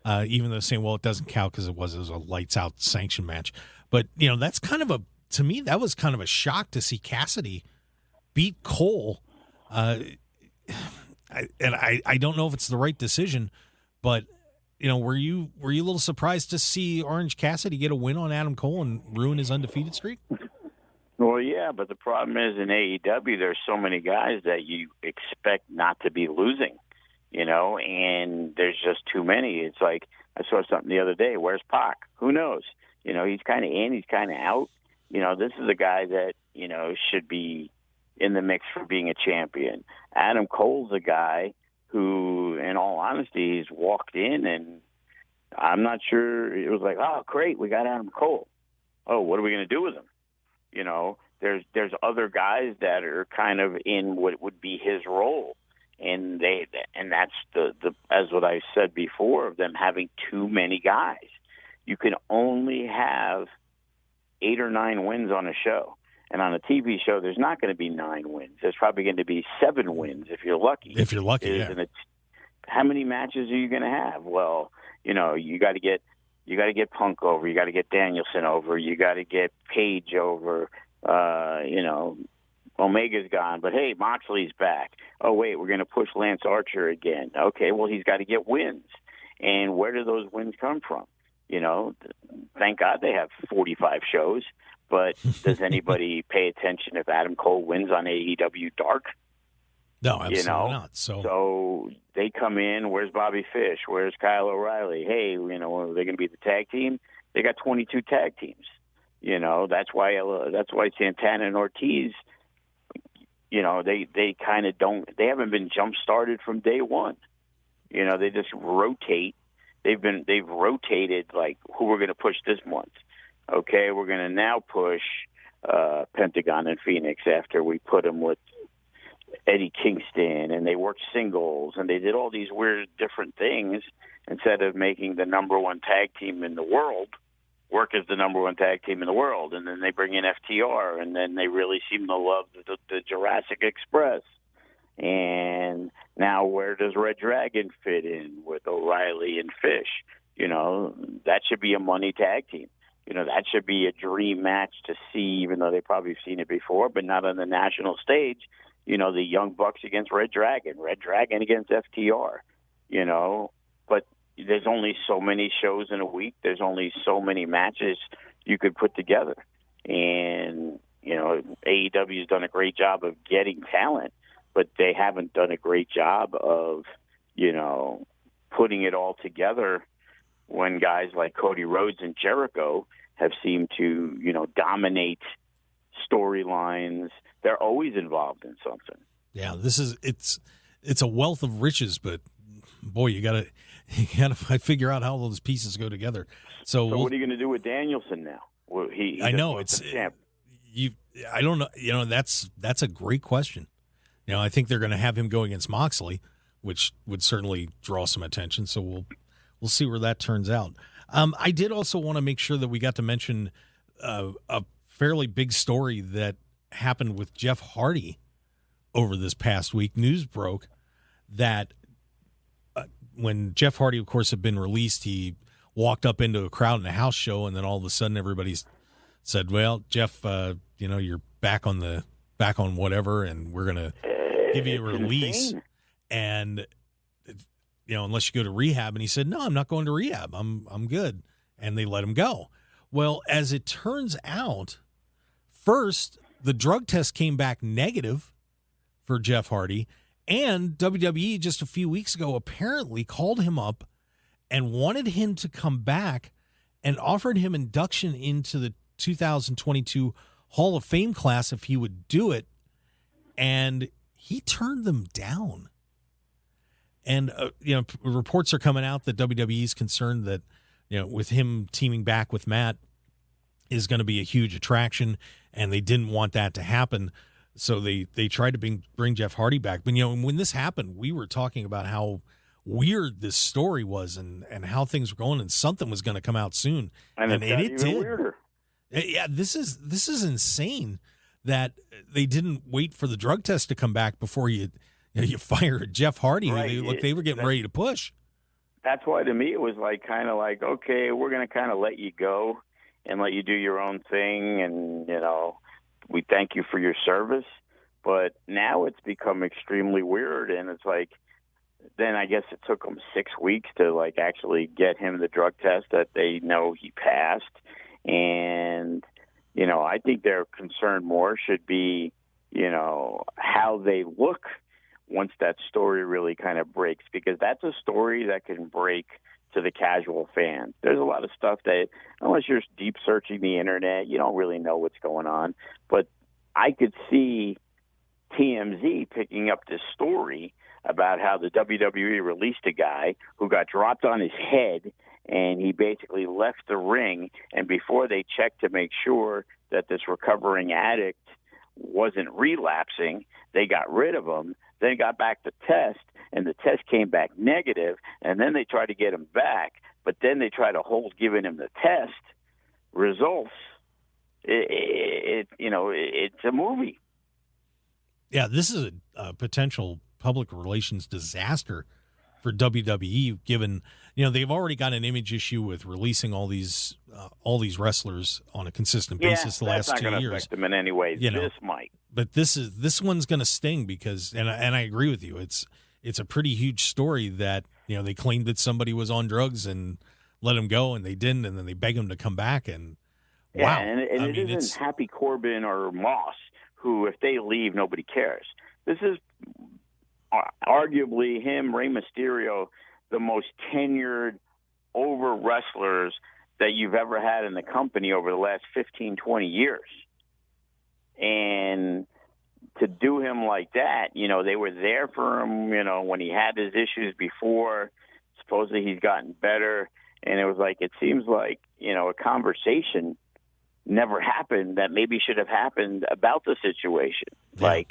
[SPEAKER 3] even though saying, well, it doesn't count because it was a lights out sanction match. But, you know, that's kind of to me, that was kind of a shock to see Cassidy beat Cole. I don't know if it's the right decision, but, you know, were you a little surprised to see Orange Cassidy get a win on Adam Cole and ruin his undefeated streak?
[SPEAKER 5] Well, yeah, but the problem is in AEW, there's so many guys that you expect not to be losing, you know, and there's just too many. It's like, I saw something the other day. Where's Pac? Who knows? You know, he's kind of in, he's kind of out. You know, this is a guy that, you know, should be in the mix for being a champion. Adam Cole's a guy who, in all honesty, he's walked in, and I'm not sure. It was like, oh, great, we got Adam Cole. Oh, what are we going to do with him? You know, there's other guys that are kind of in what would be his role, and that's the as what I said before, of them having too many guys. You can only have 8 or 9 wins on a show. And on a TV show, there's not going to be 9 wins. There's probably going to be 7 wins if you're lucky.
[SPEAKER 3] If you're lucky, yeah.
[SPEAKER 5] How many matches are you going to have? Well, you know, you got to get Punk over. You got to get Danielson over. You got to get Page over. You know, Omega's gone, but hey, Moxley's back. Oh wait, we're going to push Lance Archer again. Okay, well, he's got to get wins. And where do those wins come from? You know, thank God they have 45 shows. But does anybody pay attention if Adam Cole wins on AEW Dark?
[SPEAKER 3] No, absolutely not.
[SPEAKER 5] So they come in. Where's Bobby Fish? Where's Kyle O'Reilly? Hey, you know, are they going to be the tag team? They got 22 tag teams. You know, that's why Santana and Ortiz, you know, they kind of don't. They haven't been jump started from day one. You know, they just rotate. They've rotated, like, who we're going to push this month. Okay, we're going to now push Pentagon and Phoenix after we put them with Eddie Kingston, and they worked singles, and they did all these weird different things instead of making the number 1 tag team in the world work as the number 1 tag team in the world. And then they bring in FTR, and then they really seem to love the Jurassic Express. And now where does Red Dragon fit in with O'Reilly and Fish? You know, that should be a money tag team. You know, that should be a dream match to see, even though they've probably seen it before, but not on the national stage. You know, the Young Bucks against Red Dragon against FTR, you know. there's only so many shows in a week. There's only so many matches you could put together. And, AEW's done a great job of getting talent, but they haven't done a great job of, putting it all together when guys like Cody Rhodes and Jericho have seemed to, dominate storylines. They're always involved in something.
[SPEAKER 3] Yeah, it's a wealth of riches, but boy, you gotta figure out how those pieces go together. So
[SPEAKER 5] what are you going to do with Danielson now? Well,
[SPEAKER 3] I know it's
[SPEAKER 5] champ.
[SPEAKER 3] I don't know. That's a great question. I think they're going to have him go against Moxley, which would certainly draw some attention. So we'll see where that turns out. I did also want to make sure that we got to mention a fairly big story that happened with Jeff Hardy over this past week. News broke that when Jeff Hardy, of course, had been released, he walked up into a crowd in a house show, and then all of a sudden everybody said, "Well, Jeff, you're back on whatever, and we're gonna give you a release."
[SPEAKER 5] Insane.
[SPEAKER 3] And unless you go to rehab. And he said, "No, I'm not going to rehab. I'm good." And they let him go. Well, as it turns out, first the drug test came back negative for Jeff Hardy, and WWE just a few weeks ago apparently called him up and wanted him to come back and offered him induction into the 2022 Hall of Fame class if he would do it, and he turned them down. And reports are coming out that WWE is concerned that with him teaming back with Matt is going to be a huge attraction, and they didn't want that to happen. So they tried to bring Jeff Hardy back. But when this happened, we were talking about how weird this story was and how things were going, and something was going to come out soon, and it did. Weirder. Yeah, this is insane that they didn't wait for the drug test to come back before you fired Jeff Hardy.
[SPEAKER 5] Right.
[SPEAKER 3] They were getting ready to push.
[SPEAKER 5] That's why, to me, it was kind of like, okay, we're going to kind of let you go and let you do your own thing, and we thank you for your service. But now it's become extremely weird, and it's like, then I guess it took them 6 weeks to actually get him the drug test that they know he passed. And I think their concern more should be how they look once that story really kind of breaks, because that's a story that can break to the casual fan. There's a lot of stuff that, unless you're deep searching the internet, you don't really know what's going on. But I could see TMZ picking up this story about how the WWE released a guy who got dropped on his head, and he basically left the ring, and before they checked to make sure that this recovering addict wasn't relapsing, they got rid of him, then got back to test, and the test came back negative, and then they tried to get him back, but then they tried to hold giving him the test results. It's a movie.
[SPEAKER 3] Yeah, this is a potential public relations disaster for WWE, given they've already got an image issue with releasing all these wrestlers on a consistent basis the last 2 years.
[SPEAKER 5] That's not going to affect them in any way. This might,
[SPEAKER 3] but this one's going to sting because, and I agree with you, it's a pretty huge story that they claimed that somebody was on drugs and let him go, and they didn't, and then they beg him to come back, and wow,
[SPEAKER 5] and it isn't Happy Corbin or Moss who, if they leave, nobody cares. This is arguably him, Rey Mysterio, the most tenured over wrestlers that you've ever had in the company over the last 15, 20 years. And to do him like that, they were there for him, when he had his issues before. Supposedly he's gotten better. And it was it seems like, a conversation never happened that maybe should have happened about the situation. Yeah.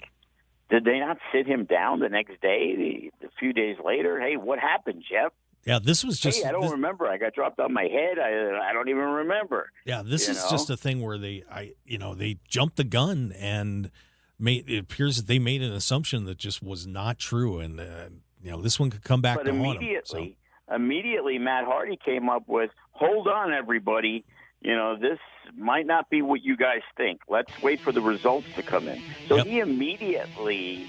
[SPEAKER 5] Did they not sit him down the next day, a few days later? Hey, what happened, Jeff?
[SPEAKER 3] Yeah, this was just...
[SPEAKER 5] Hey, I don't remember. I got dropped on my head. I don't even remember.
[SPEAKER 3] Yeah, this is just a thing where they jumped the gun, and it appears that they made an assumption that just was not true, and this one could come back to haunt him.
[SPEAKER 5] Immediately, Matt Hardy came up with, hold on, everybody. This might not be what you guys think. Let's wait for the results to come in. So He immediately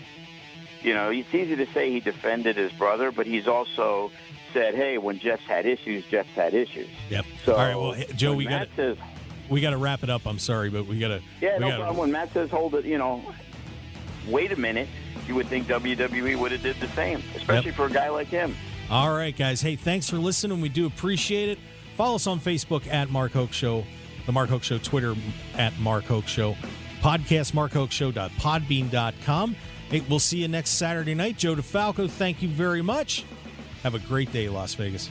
[SPEAKER 5] it's easy to say he defended his brother, but he's also said, hey, when Jeff's had issues, Jeff's had issues.
[SPEAKER 3] Yep.
[SPEAKER 5] So,
[SPEAKER 3] all right, well, Joe, we got to wrap it up. I'm sorry, but we got to.
[SPEAKER 5] Yeah, no problem. When Matt says, hold it, wait a minute, you would think WWE would have did the same, especially for a guy like him.
[SPEAKER 3] All right, guys. Hey, thanks for listening. We do appreciate it. Follow us on Facebook at Mark Hoke Show, the Mark Hoke Show, Twitter at Mark Hoke Show, podcast markhokeshow.podbean.com. Hey, we'll see you next Saturday night. Joe DeFalco, thank you very much. Have a great day, Las Vegas.